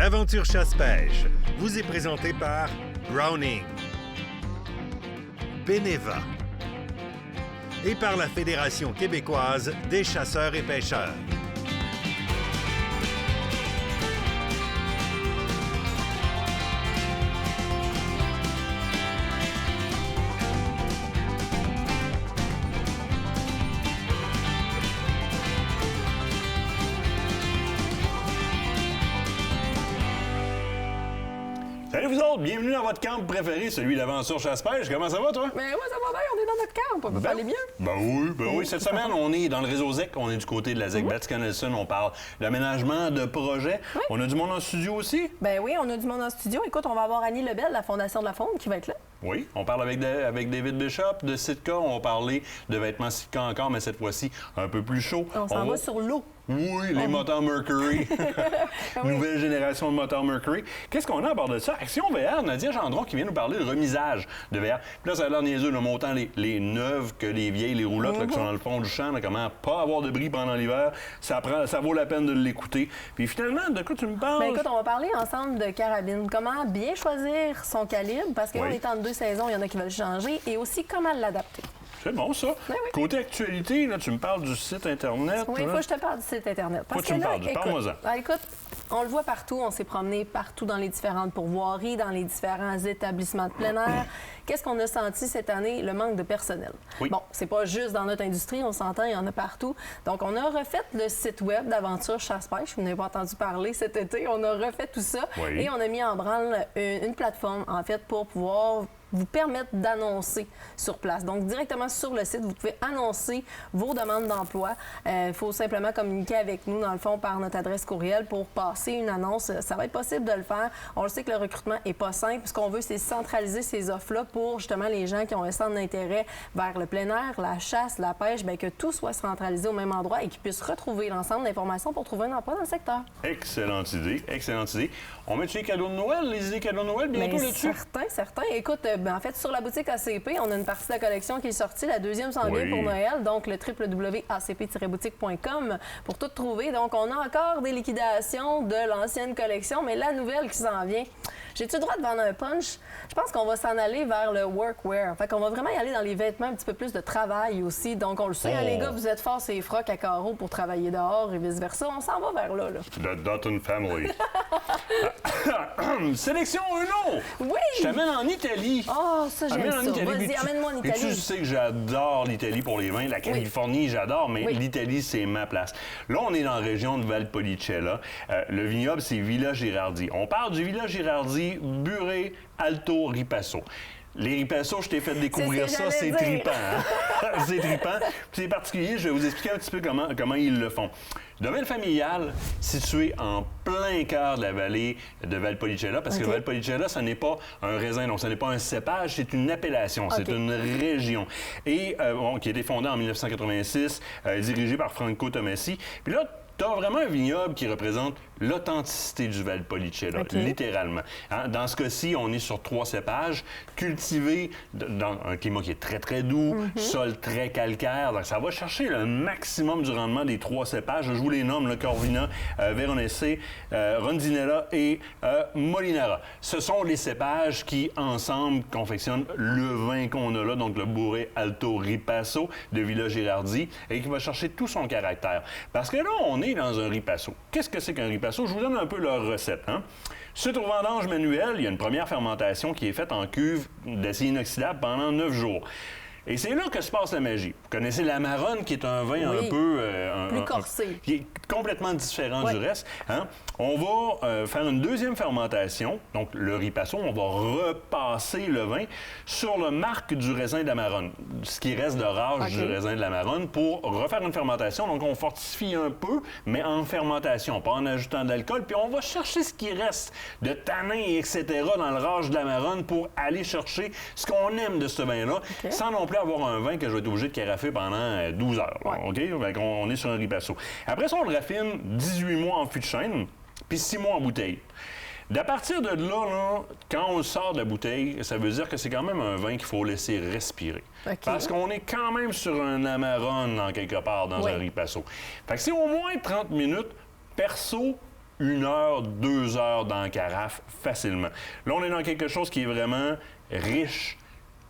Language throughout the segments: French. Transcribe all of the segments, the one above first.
Aventure chasse-pêche vous est présenté par Browning, Beneva et par la Fédération québécoise des chasseurs et pêcheurs. Salut vous autres, bienvenue dans votre camp préféré, celui d'Aventure chasse-pêche. Comment ça va, toi? Ben oui, ça va bien, on est dans notre camp, on peut pas aller bien. Ben oui. Cette semaine, on est dans le réseau ZEC, on est du côté de la ZEC Battica-Nelson, on parle d'aménagement, de projet. Oui. On a du monde en studio aussi? Ben oui, on a du monde en studio. Écoute, on va avoir Annie Lebel de la Fondation de la Faune qui va être là. Oui, on parle avec David Bishop de Sitka, on va parler de vêtements Sitka encore, mais cette fois-ci un peu plus chaud. On s'en va sur l'eau. Oui, les moteurs Mercury. Oui. Nouvelle génération de moteurs Mercury. Qu'est-ce qu'on a à bord de ça? Action VR, Nadia Gendron qui vient nous parler de remisage de VR. Puis là, ça a l'air niaiseux, le montant les neuves que les vieilles, les roulottes là, qui sont dans le fond du champ, là, comment pas avoir de bris pendant l'hiver. Ça vaut la peine de l'écouter. Puis finalement, de quoi tu me parles? Ben écoute, on va parler ensemble de carabine. Comment bien choisir son calibre, parce qu'en étant de 2 saisons, il y en a qui veulent changer, et aussi comment l'adapter. C'est bon, ça. Ben oui. Côté actualité, là, tu me parles du site Internet. Oui, il faut que je te parle du site Internet. Faut que tu me parles. Parle-moi-en. Écoute, on le voit partout, on s'est promené partout dans les différentes pourvoiries, dans les différents établissements de plein air. Qu'est-ce qu'on a senti cette année? Le manque de personnel. Oui. Bon, c'est pas juste dans notre industrie, on s'entend, il y en a partout. Donc, on a refait le site web d'Aventure Chasse-Pêche. Vous n'avez pas entendu parler cet été. On a refait tout ça. Oui. Et on a mis en branle une plateforme, en fait, pour pouvoir vous permettre d'annoncer sur place. Donc, directement sur le site, vous pouvez annoncer vos demandes d'emploi. Il faut simplement communiquer avec nous, dans le fond, par notre adresse courriel pour passer une annonce. Ça va être possible de le faire. On le sait que le recrutement n'est pas simple. Ce qu'on veut, c'est centraliser ces offres-là pour, justement, les gens qui ont un centre d'intérêt vers le plein air, la chasse, la pêche, bien que tout soit centralisé au même endroit et qu'ils puissent retrouver l'ensemble d'informations pour trouver un emploi dans le secteur. Excellente idée, excellente idée. On met les cadeaux de Noël, les idées cadeaux de Noël bientôt là-dessus? Certain. Écoute, en fait, sur la boutique ACP, on a une partie de la collection qui est sortie. La deuxième s'en vient pour Noël. Donc, le www.acp-boutique.com pour tout trouver. Donc, on a encore des liquidations de l'ancienne collection, mais la nouvelle qui s'en vient. J'ai-tu le droit de vendre un punch? Je pense qu'on va s'en aller vers le workwear. Fait qu'on va vraiment y aller dans les vêtements un petit peu plus de travail aussi. Donc, on le sait, hein, les gars, vous êtes forts ces frocs à carreaux pour travailler dehors et vice-versa. On s'en va vers là. The Dutton Family. Sélection Uno! Oui! Je t'amène en Italie. Oh, ça, j'aime ça. Vas-y, amène-moi en Et Italie. tu sais que j'adore l'Italie pour les vins. La Californie, j'adore, mais l'Italie, c'est ma place. Là, on est dans la région de Valpolicella. Le vignoble, c'est Villa Girardi. On parle du Villa Girardi, Bure Alto Ripasso. Les Ripasso, je t'ai fait découvrir ça, c'est trippant. Hein? C'est trippant. Puis c'est particulier, je vais vous expliquer un petit peu comment ils le font. Domaine familial situé en plein cœur de la vallée de Valpolicella, parce que Valpolicella, ce n'est pas un raisin, donc ce n'est pas un cépage, c'est une appellation, c'est une région. Et qui a été fondée en 1986, dirigée par Franco Tomassi. Puis là, tu as vraiment un vignoble qui représente l'authenticité du Valpolicella, littéralement. Hein? Dans ce cas-ci, on est sur 3 cépages, cultivés dans un climat qui est très, très doux, sol très calcaire. Donc, ça va chercher le maximum du rendement des 3 cépages. Je vous les nomme, le Corvina, Veronese, Rondinella et Molinara. Ce sont les cépages qui, ensemble, confectionnent le vin qu'on a là, donc le Bure Alto Ripasso de Villa Girardi, et qui va chercher tout son caractère. Parce que là, on est dans un ripasso. Qu'est-ce que c'est qu'un ripasso? Je vous donne un peu leur recette. Hein? Suite au vendange manuel, il y a une première fermentation qui est faite en cuve d'acier inoxydable pendant 9 jours. Et c'est là que se passe la magie. Vous connaissez l'Amarone, qui est un vin un peu... plus corsé. Qui est complètement différent du reste. Hein? On va faire une deuxième fermentation, donc le ripasso, on va repasser le vin sur le marc du raisin d'Amarone, ce qui reste de rage du raisin de l'Amarone, pour refaire une fermentation. Donc, on fortifie un peu, mais en fermentation, pas en ajoutant de l'alcool. Puis, on va chercher ce qui reste de tanin, etc., dans le rage de l'Amarone pour aller chercher ce qu'on aime de ce vin-là, sans non plus avoir un vin que je vais être obligé de carafer pendant 12 heures. OK? Donc, on est sur un ripasso. Après ça, on le raffine 18 mois en fût de chêne, puis 6 mois en bouteille. D'à partir de là, quand on le sort de la bouteille, ça veut dire que c'est quand même un vin qu'il faut laisser respirer. Parce qu'on est quand même sur un Amarone, en quelque part, dans un ripasso. Fait que c'est au moins 30 minutes. Perso, 1 heure, 2 heures dans la carafe facilement. Là, on est dans quelque chose qui est vraiment riche,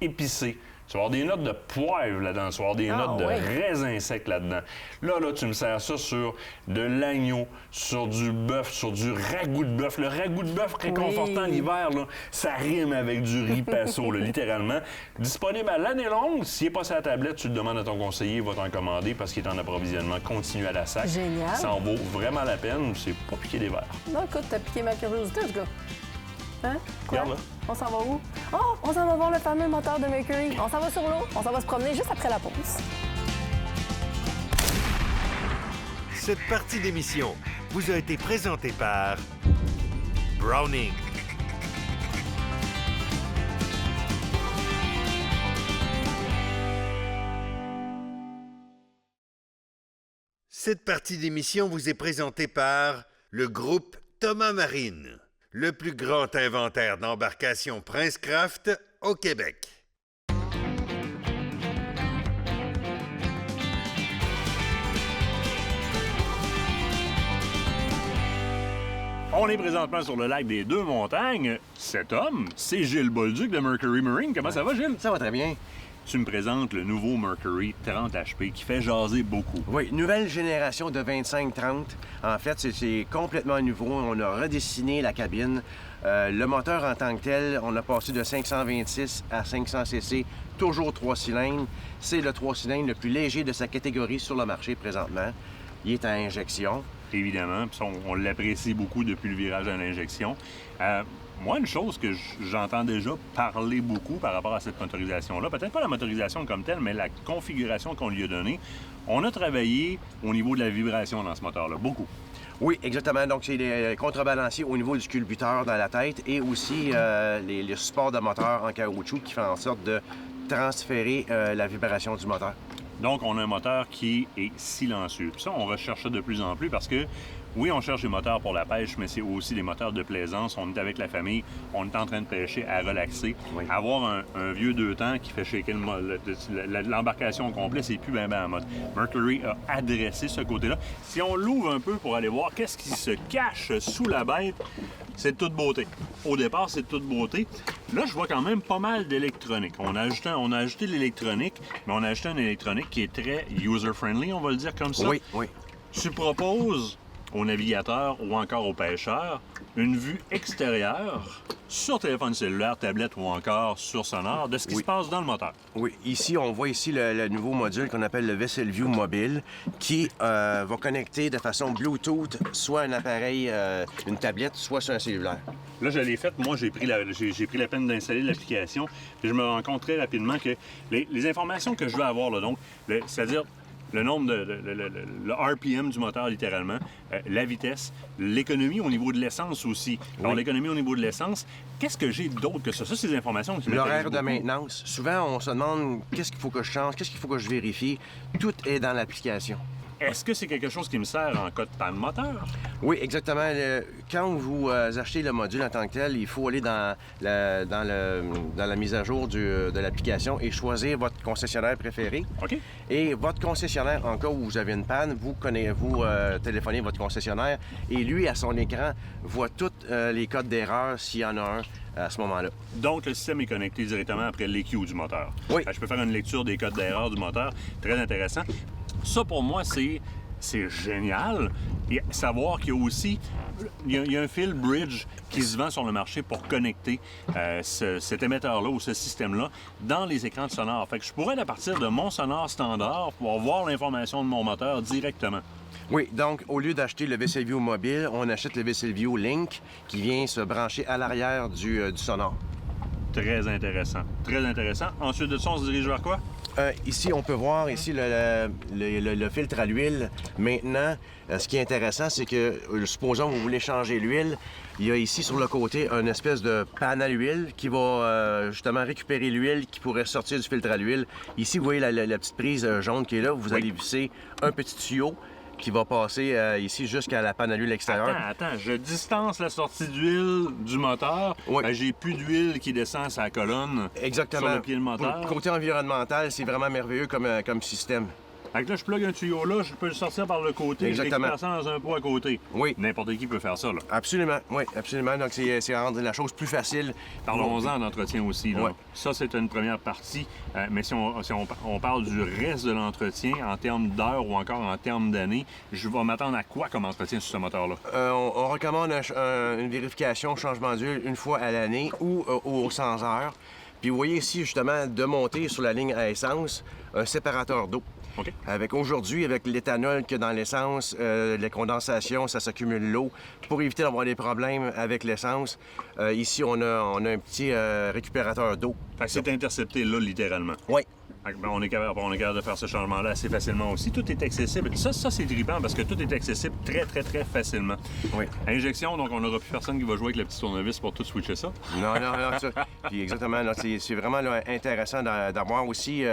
épicé. Tu vas avoir des notes de poivre là-dedans, tu vas avoir des notes de raisin sec là-dedans. Là, tu me sers ça sur de l'agneau, sur du bœuf, sur du ragoût de bœuf. Le ragoût de bœuf réconfortant l'hiver, là, ça rime avec du riz passo, là, littéralement. Disponible à l'année longue. S'il n'est pas sur la tablette, tu le demandes à ton conseiller, il va t'en commander parce qu'il est en approvisionnement continu à la sac. Génial. Ça en vaut vraiment la peine. C'est pas piquer des verres. Non, écoute, t'as piqué ma curiosité, en tout cas. Hein? Quoi? Regarde là. On s'en va où? Oh, on s'en va voir le fameux moteur de Mercury. On s'en va sur l'eau. On s'en va se promener juste après la pause. Cette partie d'émission vous a été présentée par Browning. Cette partie d'émission vous est présentée par le groupe Thomas Marine, le plus grand inventaire d'embarcations Princecraft au Québec. On est présentement sur le lac des Deux-Montagnes. Cet homme, c'est Gilles Bolduc de Mercury Marine. Comment ça va, Gilles? Ça va très bien. Tu me présentes le nouveau Mercury 30 HP qui fait jaser beaucoup. Oui, nouvelle génération de 25-30. En fait, c'est complètement nouveau. On a redessiné la cabine. Le moteur en tant que tel, on a passé de 526 à 500 cc, toujours 3 cylindres. C'est le 3 cylindres le plus léger de sa catégorie sur le marché présentement. Il est à injection. Évidemment, puis on l'apprécie beaucoup depuis le virage à l'injection. Moi, une chose que j'entends déjà parler beaucoup par rapport à cette motorisation-là, peut-être pas la motorisation comme telle, mais la configuration qu'on lui a donnée, on a travaillé au niveau de la vibration dans ce moteur-là, beaucoup. Oui, exactement. Donc, c'est les contrebalanciers au niveau du culbuteur dans la tête et aussi les supports de moteur en caoutchouc qui font en sorte de transférer la vibration du moteur. Donc, on a un moteur qui est silencieux. Puis ça, on recherche ça de plus en plus parce que, oui, on cherche des moteurs pour la pêche, mais c'est aussi des moteurs de plaisance. On est avec la famille, on est en train de pêcher, à relaxer. Oui. Avoir un vieux 2 temps qui fait shaker l'embarcation au complet, c'est plus bien en mode. Mercury a adressé ce côté-là. Si on l'ouvre un peu pour aller voir qu'est-ce qui se cache sous la bête, c'est de toute beauté. Au départ, c'est de toute beauté. Là, je vois quand même pas mal d'électronique. On a ajouté de l'électronique, mais on a ajouté une électronique qui est très user-friendly, on va le dire comme ça. Oui, oui. Tu proposes aux navigateurs ou encore aux pêcheurs une vue extérieure sur téléphone cellulaire, tablette ou encore sur sonore de ce qui se passe dans le moteur. Oui, ici, on voit ici le nouveau module qu'on appelle le Vessel View mobile qui va connecter de façon Bluetooth soit un appareil, une tablette, soit sur un cellulaire. Là, je l'ai fait. Moi, j'ai pris la peine d'installer l'application. Puis je me rends compte très rapidement que les informations que je veux avoir, là, donc, c'est-à-dire le nombre le RPM du moteur, littéralement, la vitesse, l'économie au niveau de l'essence aussi. Alors, l'économie au niveau de l'essence, qu'est-ce que j'ai d'autre que ça? Ça, c'est des informations qui l'horaire de maintenance. Souvent, on se demande qu'est-ce qu'il faut que je change, qu'est-ce qu'il faut que je vérifie. Tout est dans l'application. Est-ce que c'est quelque chose qui me sert en cas de panne moteur? Oui, exactement. Quand vous achetez le module en tant que tel, il faut aller dans la mise à jour de l'application et choisir votre concessionnaire préféré. OK. Et votre concessionnaire, en cas où vous avez une panne, vous téléphonez votre concessionnaire et lui, à son écran, voit tous les codes d'erreur s'il y en a un à ce moment-là. Donc, le système est connecté directement après l'EQ du moteur. Oui. Je peux faire une lecture des codes d'erreur du moteur. Très intéressant. Ça, pour moi, c'est génial. Et savoir qu'il y a aussi il y a un fil bridge qui se vend sur le marché pour connecter cet émetteur-là ou ce système-là dans les écrans de sonore. Fait que je pourrais, à partir de mon sonore standard, pouvoir voir l'information de mon moteur directement. Oui, donc au lieu d'acheter le Vessel View mobile, on achète le Vessel View Link qui vient se brancher à l'arrière du sonore. Très intéressant. Très intéressant. Ensuite de ça, on se dirige vers quoi? Ici, on peut voir ici le filtre à l'huile. Maintenant, ce qui est intéressant, c'est que, supposons que vous voulez changer l'huile, il y a ici sur le côté une espèce de panne à l'huile qui va justement récupérer l'huile qui pourrait sortir du filtre à l'huile. Ici, vous voyez la petite prise jaune qui est là. Vous allez visser un petit tuyau qui va passer ici jusqu'à la panne à l'huile extérieure. Attends, je distance la sortie d'huile du moteur. Oui. J'ai plus d'huile qui descend sur la colonne. Exactement. Sur le pied de moteur. Côté environnemental, c'est vraiment merveilleux comme système. Fait que là, je plug un tuyau là, je peux le sortir par le côté, Exactement. je récupère ça dans un pot à côté. Oui. N'importe qui peut faire ça, là. Absolument, oui, absolument. Donc, c'est rendre la chose plus facile. Parlons-en d'entretien aussi, là. Ouais. Ça, c'est une première partie. Mais si on parle du reste de l'entretien, en termes d'heures ou encore en termes d'années, je vais m'attendre à quoi comme entretien sur ce moteur-là? On recommande une vérification, changement d'huile une fois à l'année ou aux 100 heures. Puis vous voyez ici, justement, de monter sur la ligne à essence, un séparateur d'eau. OK. Aujourd'hui, avec l'éthanol qu'il y a dans l'essence, les condensations, ça s'accumule l'eau. Pour éviter d'avoir des problèmes avec l'essence, ici, on a un petit récupérateur d'eau. Fait que c'est intercepté là, littéralement. Oui. Fait que, ben, on est capable de faire ce changement-là assez facilement aussi. Tout est accessible. Ça c'est trippant parce que tout est accessible très, très, très facilement. Oui. Injection, donc on n'aura plus personne qui va jouer avec le petit tournevis pour tout switcher ça. Non, ça. Puis exactement, là, c'est vraiment là, intéressant d'avoir aussi...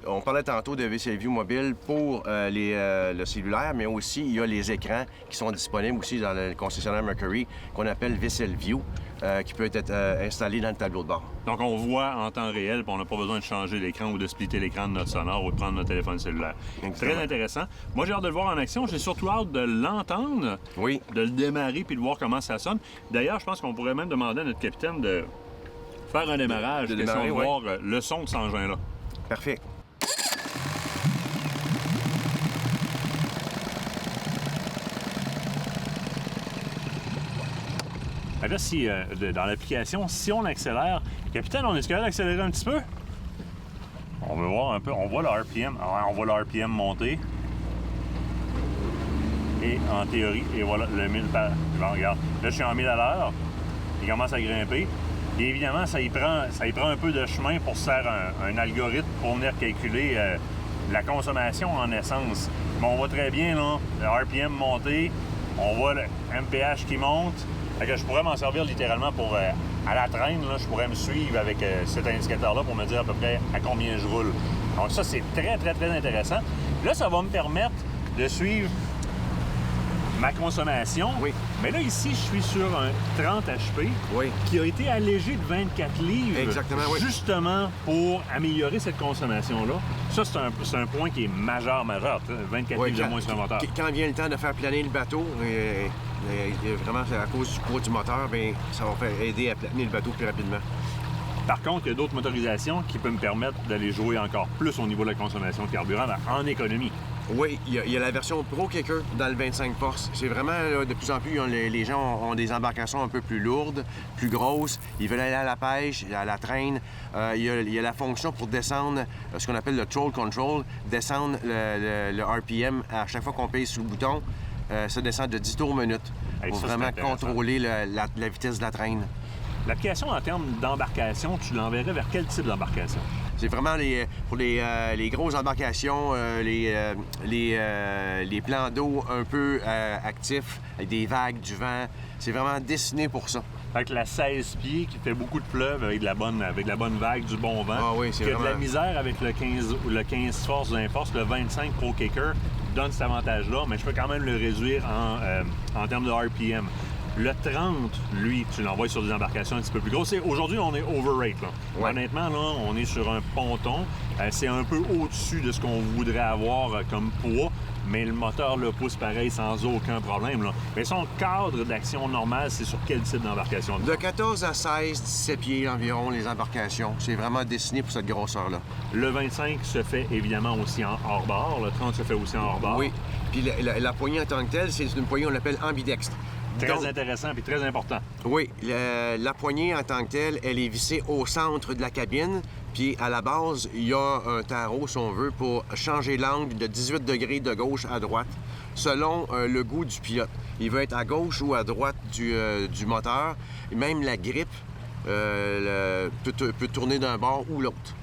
on parlait tantôt de VCLView mobile pour le cellulaire, mais aussi il y a les écrans qui sont disponibles aussi dans le concessionnaire Mercury qu'on appelle VCLView, qui peut être installé dans le tableau de bord. Donc on voit en temps réel, puis on n'a pas besoin de changer l'écran ou de splitter l'écran de notre sonore ou de prendre notre téléphone cellulaire. Exactement. Très intéressant. Moi, j'ai hâte de le voir en action. J'ai surtout hâte de l'entendre, Oui. de le démarrer puis de voir comment ça sonne. D'ailleurs, je pense qu'on pourrait même demander à notre capitaine de faire un démarrage, De question démarrer, de ouais. voir le son de cet engin-là. Parfait. Fait que là, si, dans l'application, si on accélère, capitaine, on est capable d'accélérer un petit peu? On veut voir un peu. On voit le RPM. Ah, on voit le RPM monter. Et en théorie, et voilà, le 1000 par... Bon, regarde, là, je suis en 1000 à l'heure. Il commence à grimper. Et évidemment, ça y prend un peu de chemin pour se faire un algorithme pour venir calculer la consommation en essence. Mais on voit très bien, là, le RPM monter. On voit le MPH qui monte. Fait que je pourrais m'en servir littéralement pour, à la traîne, là, je pourrais me suivre avec cet indicateur-là pour me dire à peu près à combien je roule. Donc ça, c'est très, très, très intéressant. Là, ça va me permettre de suivre ma consommation. Oui. Mais là, ici, je suis sur un 30 HP Oui. qui a été allégé de 24 livres. Exactement, oui. Justement pour améliorer cette consommation-là. Ça, c'est un point qui est majeur. 24 Oui, livres de moins sur un moteur. quand vient le temps de faire planer le bateau, vraiment, c'est à cause du poids du moteur, bien, ça va faire aider à planer le bateau plus rapidement. Par contre, il y a d'autres motorisations qui peuvent me permettre d'aller jouer encore plus au niveau de la consommation de carburant en économie. Oui, il y a la version Pro Kicker dans le 25 forces. C'est vraiment, là, de plus en plus, les gens ont des embarcations un peu plus lourdes, plus grosses. Ils veulent aller à la pêche, à la traîne. Il y a la fonction pour descendre ce qu'on appelle le Troll Control, descendre le RPM à chaque fois qu'on pèse sur le bouton. Ça descend de 10 tours minute Hey, pour ça, c'est vraiment intéressant. contrôler la vitesse de la traîne. L'application en termes d'embarcation, tu l'enverrais vers quel type d'embarcation? C'est vraiment pour les grosses embarcations, les plans d'eau un peu actifs, avec des vagues, du vent. C'est vraiment dessiné pour ça. Fait que la 16 pieds qui fait beaucoup de fleuves avec de la bonne vague, du bon vent. Ah oui, c'est qui a de la vraiment- misère avec le 15 force, 20 force, le 25 Pro Kicker donne cet avantage-là, mais je peux quand même le réduire en termes de RPM. Le 30, lui, tu l'envoies sur des embarcations un petit peu plus grosses. Aujourd'hui, on est overrate. Là. Ouais. Honnêtement, là, on est sur un ponton. C'est un peu au-dessus de ce qu'on voudrait avoir comme poids, mais le moteur le pousse pareil sans aucun problème. Là. Mais son cadre d'action normal, c'est sur quel type d'embarcation? De 14 à 16, 17 pieds environ, les embarcations. C'est vraiment dessiné pour cette grosseur-là. Le 25 se fait évidemment aussi en hors-bord. Le 30 se fait aussi en hors-bord. Oui. Puis la poignée en tant que telle, c'est une poignée qu'on appelle ambidextre. Très Donc, intéressant et très important. oui, la poignée en tant que telle, elle est vissée au centre de la cabine. Puis à la base, il y a un tarot, si on veut, pour changer l'angle de 18 degrés de gauche à droite, selon le goût du pilote. Il veut être à gauche ou à droite du moteur. Et même la grippe peut tourner d'un bord ou l'autre.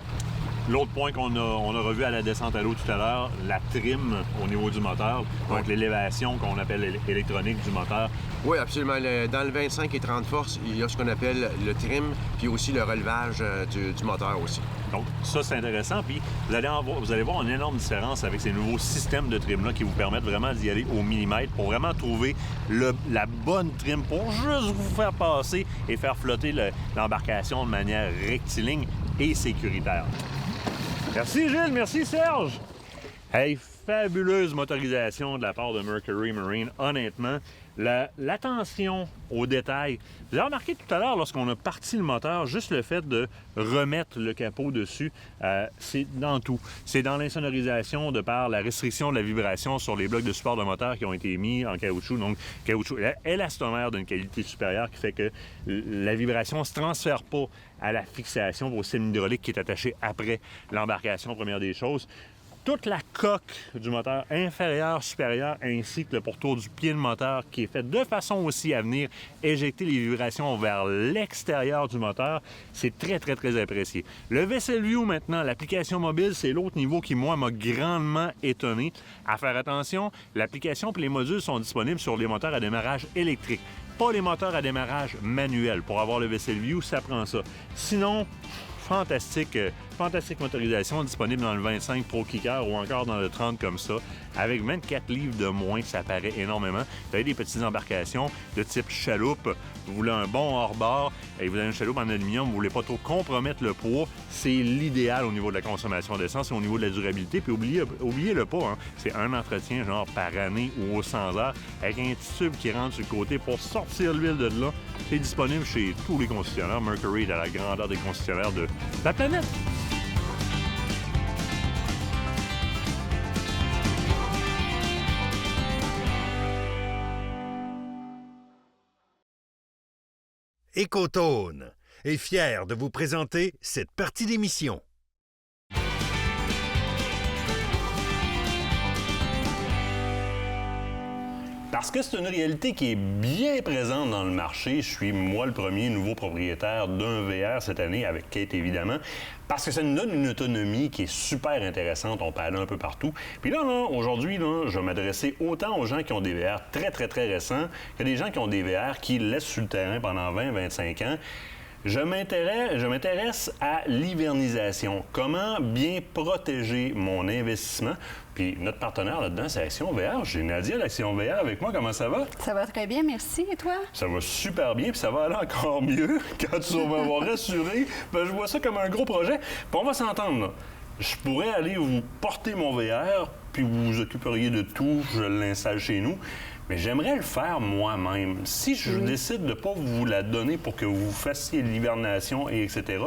L'autre point qu'on a revu à la descente à l'eau tout à l'heure, la trim au niveau du moteur, donc l'élévation qu'on appelle électronique du moteur. Oui, absolument. Dans le 25 et 30 forces, il y a ce qu'on appelle le trim, puis aussi le relevage du moteur aussi. Donc ça, c'est intéressant. Puis vous allez voir une énorme différence avec ces nouveaux systèmes de trim-là qui vous permettent vraiment d'y aller au millimètre pour vraiment trouver la bonne trim pour juste vous faire passer et faire flotter l'embarcation de manière rectiligne et sécuritaire. Merci Gilles, merci Serge. Hey, fabuleuse motorisation de la part de Mercury Marine, honnêtement. L'attention aux détails. Vous avez remarqué tout à l'heure, lorsqu'on a parti le moteur, juste le fait de remettre le capot dessus, c'est dans tout. C'est dans l'insonorisation de par la restriction de la vibration sur les blocs de support de moteur qui ont été mis en caoutchouc. Donc, caoutchouc élastomère d'une qualité supérieure qui fait que la vibration ne se transfère pas à la fixation au système hydraulique qui est attaché après l'embarcation, première des choses. Toute la coque du moteur inférieur, supérieur, ainsi que le pourtour du pied de moteur qui est fait de façon aussi à venir éjecter les vibrations vers l'extérieur du moteur, c'est très, très, très apprécié. Le Vessel View maintenant, l'application mobile, c'est l'autre niveau qui, moi, m'a grandement étonné. À faire attention, l'application et les modules sont disponibles sur les moteurs à démarrage électrique, pas les moteurs à démarrage manuel. Pour avoir le Vessel View, ça prend ça. Sinon, fantastique motorisation disponible dans le 25 Pro Kicker ou encore dans le 30 comme ça. Avec 24 livres de moins, ça paraît énormément. Vous avez des petites embarcations de type chaloupe. Vous voulez un bon hors-bord et vous avez une chaloupe en aluminium, vous ne voulez pas trop compromettre le poids. C'est l'idéal au niveau de la consommation d'essence et au niveau de la durabilité. Puis oubliez-le pas, hein, c'est un entretien genre par année ou aux 100 heures avec un petit tube qui rentre sur le côté pour sortir l'huile de là. C'est disponible chez tous les concessionnaires. Mercury est à la grandeur des concessionnaires de la planète. Ecotone est fier de vous présenter cette partie d'émission. Parce que c'est une réalité qui est bien présente dans le marché. Je suis, moi, le premier nouveau propriétaire d'un VR cette année, avec Kate, évidemment, parce que ça nous donne une autonomie qui est super intéressante. On peut aller un peu partout. Puis là, aujourd'hui, je vais m'adresser autant aux gens qui ont des VR très, très, très récents que des gens qui ont des VR qui laissent sur le terrain pendant 20-25 ans. Je m'intéresse à l'hivernisation. Comment bien protéger mon investissement? Puis notre partenaire là-dedans, c'est Action VR. J'ai Nadia d'Action VR avec moi. Comment ça va? Ça va très bien, merci. Et toi? Ça va super bien, puis ça va aller encore mieux quand tu vas m'avoir rassuré. Ben, je vois ça comme un gros projet. Puis on va s'entendre, là. Je pourrais aller vous porter mon VR, puis vous vous occuperiez de tout, je l'installe chez nous. Mais j'aimerais le faire moi-même. Si je décide de ne pas vous la donner pour que vous fassiez l'hibernation, et etc.,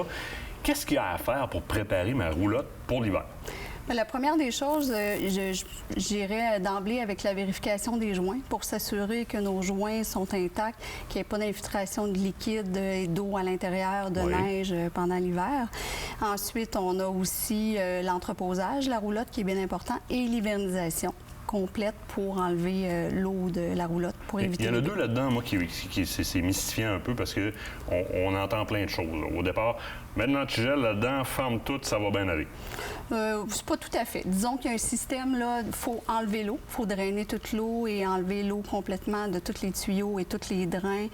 qu'est-ce qu'il y a à faire pour préparer ma roulotte pour l'hiver? Bien, la première des choses, j'irai d'emblée avec la vérification des joints pour s'assurer que nos joints sont intacts, qu'il n'y ait pas d'infiltration de liquide et d'eau à l'intérieur, de neige pendant l'hiver. Ensuite, on a aussi l'entreposage, la roulotte qui est bien important, et l'hivernisation complète pour enlever l'eau de la roulotte, pour éviter... Il y en a deux là-dedans, moi, qui c'est mystifiant un peu parce que on entend plein de choses. Au départ, mettre l'antigel là-dedans, ferme tout, ça va bien aller. C'est pas tout à fait. Disons qu'il y a un système, là, il faut enlever l'eau, il faut drainer toute l'eau et enlever l'eau complètement de tous les tuyaux et tous les drains.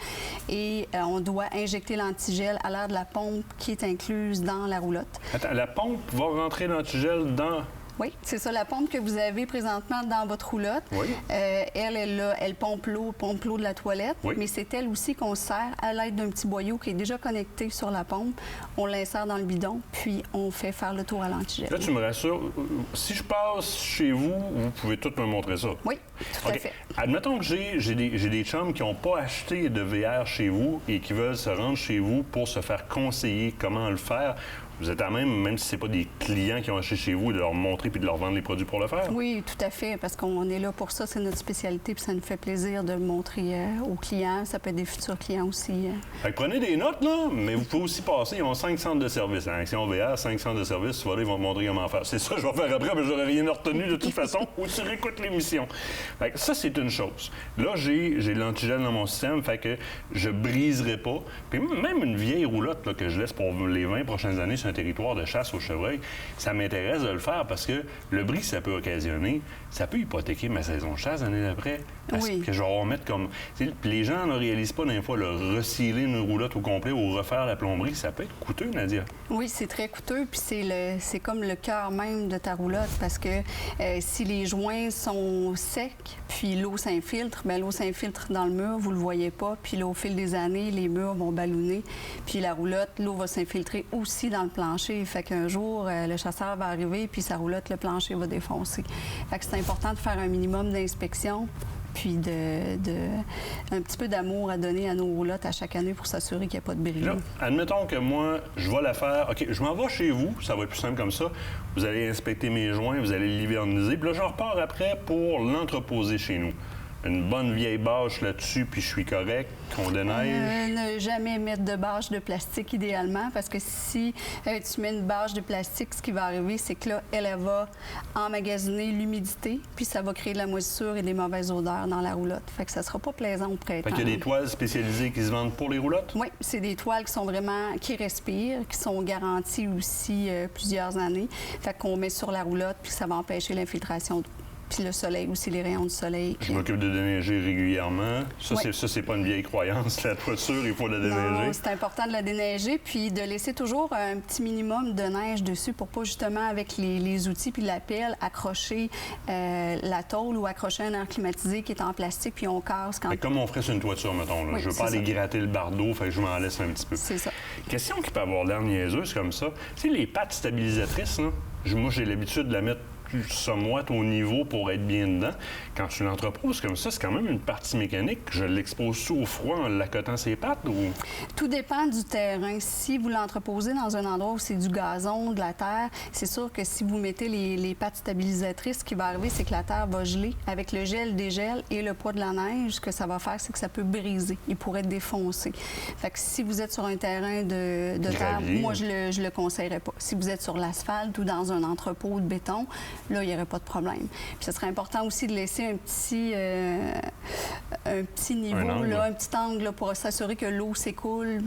Et on doit injecter l'antigel à l'air de la pompe qui est incluse dans la roulotte. Attends, la pompe va rentrer l'antigel dans... Oui, c'est ça, la pompe que vous avez présentement dans votre roulotte. Oui. Elle pompe l'eau de la toilette, oui. Mais c'est elle aussi qu'on sert à l'aide d'un petit boyau qui est déjà connecté sur la pompe. On l'insère dans le bidon, puis on fait faire le tour à l'antigel. Là, tu me rassures, si je passe chez vous, vous pouvez tout me montrer ça? Oui, tout à fait. Admettons que j'ai des chums qui n'ont pas acheté de VR chez vous et qui veulent se rendre chez vous pour se faire conseiller comment le faire. Vous êtes à même si ce n'est pas des clients qui ont acheté chez vous, de leur montrer puis de leur vendre les produits pour le faire? Oui, tout à fait, parce qu'on est là pour ça, c'est notre spécialité, puis ça nous fait plaisir de le montrer aux clients. Ça peut être des futurs clients aussi. Fait que prenez des notes, là, mais vous pouvez aussi passer. Ils ont 5 centres de service. Hein. Action VR, 5 centres de service, tu vas là, ils vont te montrer comment faire. C'est ça que je vais faire après, mais j'aurais rien retenu de toute façon, ou tu réécoutes l'émission. Fait que ça, c'est une chose. Là, j'ai l'antigel dans mon système, fait que je briserai pas. Puis même une vieille roulotte là, que je laisse pour les 20 prochaines années un territoire de chasse au chevreuil, ça m'intéresse de le faire parce que le bris que ça peut occasionner, ça peut hypothéquer ma saison de chasse l'année d'après. Parce que je vais remettre comme... Puis les gens ne réalisent pas d'un fois le resealer une roulotte au complet ou refaire la plomberie. Ça peut être coûteux, Nadia. Oui, c'est très coûteux, puis c'est comme le cœur même de ta roulotte parce que si les joints sont secs, puis l'eau s'infiltre, bien l'eau s'infiltre dans le mur, vous le voyez pas, puis là, au fil des années, les murs vont ballonner, puis la roulotte, l'eau va s'infiltrer aussi dans le plancher. Fait qu'un jour, le chasseur va arriver, puis sa roulotte, le plancher va défoncer. Fait que c'est important de faire un minimum d'inspection, puis un petit peu d'amour à donner à nos roulottes à chaque année pour s'assurer qu'il n'y a pas de bris. Là, admettons que moi, je vais la faire. OK, je m'en vais chez vous, ça va être plus simple comme ça. Vous allez inspecter mes joints, vous allez l'hiverniser, puis là, je repars après pour l'entreposer chez nous. Une bonne vieille bâche là-dessus, puis je suis correct, qu'on déneige. Ne jamais mettre de bâche de plastique idéalement, parce que si tu mets une bâche de plastique, ce qui va arriver, c'est que là, elle va emmagasiner l'humidité, puis ça va créer de la moisissure et des mauvaises odeurs dans la roulotte. Fait que ça sera pas plaisant au printemps. Fait qu'il y a des toiles spécialisées qui se vendent pour les roulottes? Oui, c'est des toiles qui sont vraiment, qui respirent, qui sont garanties aussi plusieurs années. Fait qu'on met sur la roulotte, puis ça va empêcher l'infiltration d'eau. Puis le soleil aussi, les rayons du soleil. Je m'occupe de déneiger régulièrement. Ça, Oui. c'est pas une vieille croyance. La toiture, il faut la déneiger. Non, c'est important de la déneiger, puis de laisser toujours un petit minimum de neige dessus pour pas justement, avec les outils puis la pelle, accrocher la tôle ou accrocher un air climatisé qui est en plastique, puis on casse quand... Fait que comme on ferait sur une toiture, mettons. Là. Oui, je veux pas c'est aller ça. gratter le bardeau, fait que je m'en laisse un petit peu. C'est ça. Question qui peut avoir l'air niaiseuse comme ça. Tu sais, les pattes stabilisatrices, là, moi, j'ai l'habitude de la mettre somewhat au niveau pour être bien dedans. Quand tu l'entreposes comme ça, c'est quand même une partie mécanique. Je l'expose au froid en l'accotant ses pattes ou... Tout dépend du terrain. Si vous l'entreposez dans un endroit où c'est du gazon, de la terre, c'est sûr que si vous mettez les pattes stabilisatrices, ce qui va arriver, c'est que la terre va geler. Avec le gel, dégel et le poids de la neige, ce que ça va faire, c'est que ça peut briser. Il pourrait défoncer. Fait que si vous êtes sur un terrain de terre, Gravier. moi, je le conseillerais pas. Si vous êtes sur l'asphalte ou dans un entrepôt de béton, là, il n'y aurait pas de problème. Puis ce serait important aussi de laisser un petit niveau, Un angle. là, un petit angle là, pour s'assurer que l'eau s'écoule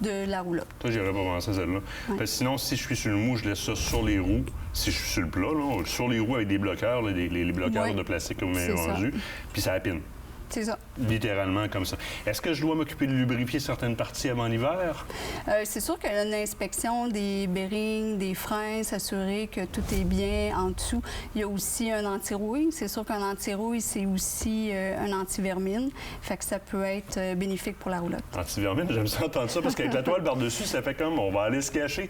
de la roulotte. Toi, j'aurais pas pensé à celle-là. Parce que sinon, si je suis sur le mou, je laisse ça sur les roues. Si je suis sur le plat, là, sur les roues avec des bloqueurs, là, les bloqueurs Oui. de plastique que vous m'avez C'est ça. vendus, puis ça apine. C'est ça. Littéralement comme ça. Est-ce que je dois m'occuper de lubrifier certaines parties avant l'hiver? C'est sûr qu'une inspection des bearings, des freins, s'assurer que tout est bien en dessous. Il y a aussi un anti-rouille. C'est sûr qu'un anti-rouille, c'est aussi un anti-vermine. Fait que ça peut être bénéfique pour la roulotte. Anti-vermine, j'aime ça entendre ça parce qu'avec la toile par-dessus, ça fait comme on va aller se cacher.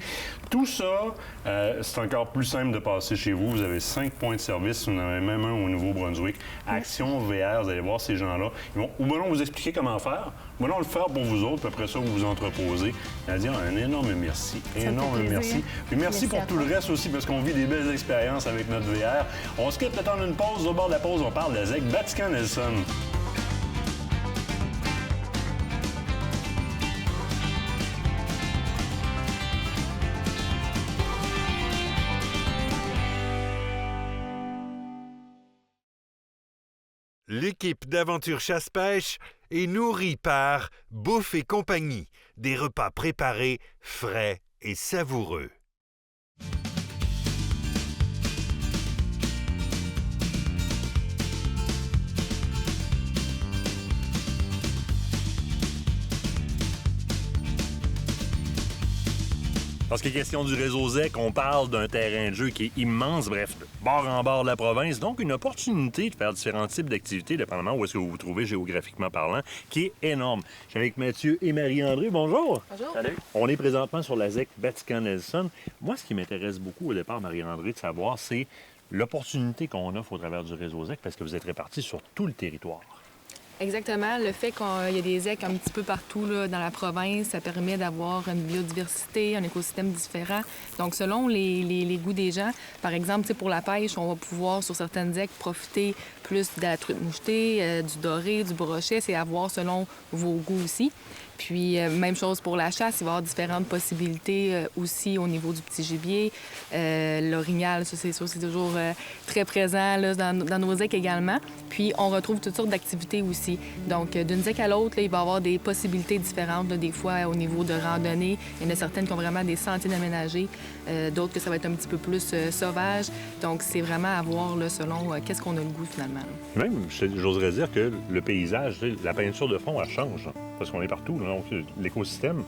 Tout ça, c'est encore plus simple de passer chez vous. Vous avez 5 points de service. Vous en avez même un au Nouveau-Brunswick. Action VR, vous allez voir ces gens-là. Ils vont ou bien vous expliquer comment faire, ou bien le faire pour vous autres, puis après ça, vous vous entreposez. Nadia, un énorme merci. me fait Énorme plaisir. merci. Puis merci pour à tout toi. le reste aussi, parce qu'on vit des belles expériences avec notre VR. On se quitte le temps d'une pause. Au bord de la pause, on parle de la ZEC Vatican-Nelson. L'équipe d'Aventure Chasse-Pêche est nourrie par Bouffe et compagnie, des repas préparés, frais et savoureux. Parce qu'il est question du réseau ZEC, on parle d'un terrain de jeu qui est immense, bref, de bord en bord de la province. Donc, une opportunité de faire différents types d'activités, dépendamment où est-ce que vous vous trouvez géographiquement parlant, qui est énorme. Je suis avec Mathieu et Marie-André. Bonjour. Bonjour. Salut. On est présentement sur la ZEC Vatican-Nelson. Moi, ce qui m'intéresse beaucoup au départ, Marie-André, de savoir, c'est l'opportunité qu'on offre au travers du réseau ZEC parce que vous êtes répartis sur tout le territoire. Exactement. Le fait qu'il y a des ZEC un petit peu partout là, dans la province, ça permet d'avoir une biodiversité, un écosystème différent. Donc, selon les goûts des gens, par exemple, tu sais, pour la pêche, on va pouvoir, sur certaines ZEC, profiter plus de la truite mouchetée, du doré, du brochet. C'est à voir selon vos goûts aussi. Puis, même chose pour la chasse, il va y avoir différentes possibilités aussi au niveau du petit gibier. L'orignal, ça, c'est sûr, c'est toujours très présent là, dans nos ZEC également. Puis, on retrouve toutes sortes d'activités aussi. Donc, d'une ZEC à l'autre, là, il va y avoir des possibilités différentes. Là, des fois, au niveau de randonnée, il y en a certaines qui ont vraiment des sentiers d'aménager, d'autres que ça va être un petit peu plus sauvage. Donc, c'est vraiment à voir là, selon qu'est-ce qu'on a le goût finalement. Même, j'oserais dire que le paysage, la peinture de fond, elle change. Parce qu'on est partout, là, donc l'écosystème.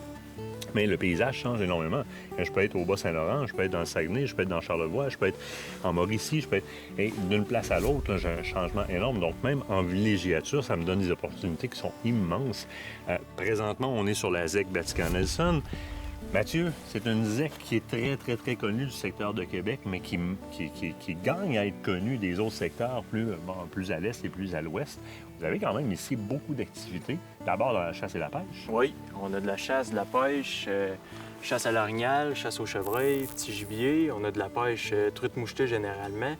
Mais le paysage change énormément. Je peux être au Bas-Saint-Laurent, je peux être dans le Saguenay, je peux être dans Charlevoix, je peux être en Mauricie, je peux être... Et d'une place à l'autre, là, j'ai un changement énorme. Donc, même en villégiature, ça me donne des opportunités qui sont immenses. Présentement, on est sur la ZEC Vatican-Nelson. Mathieu, c'est une ZEC qui est très, très, très connue du secteur de Québec, mais qui gagne à être connue des autres secteurs plus à l'est et plus à l'ouest. Vous avez quand même ici beaucoup d'activités. D'abord dans la chasse et la pêche. Oui, on a de la chasse, de la pêche, chasse à l'orignal, chasse au chevreuil, petit gibier. On a de la pêche truite mouchetée généralement.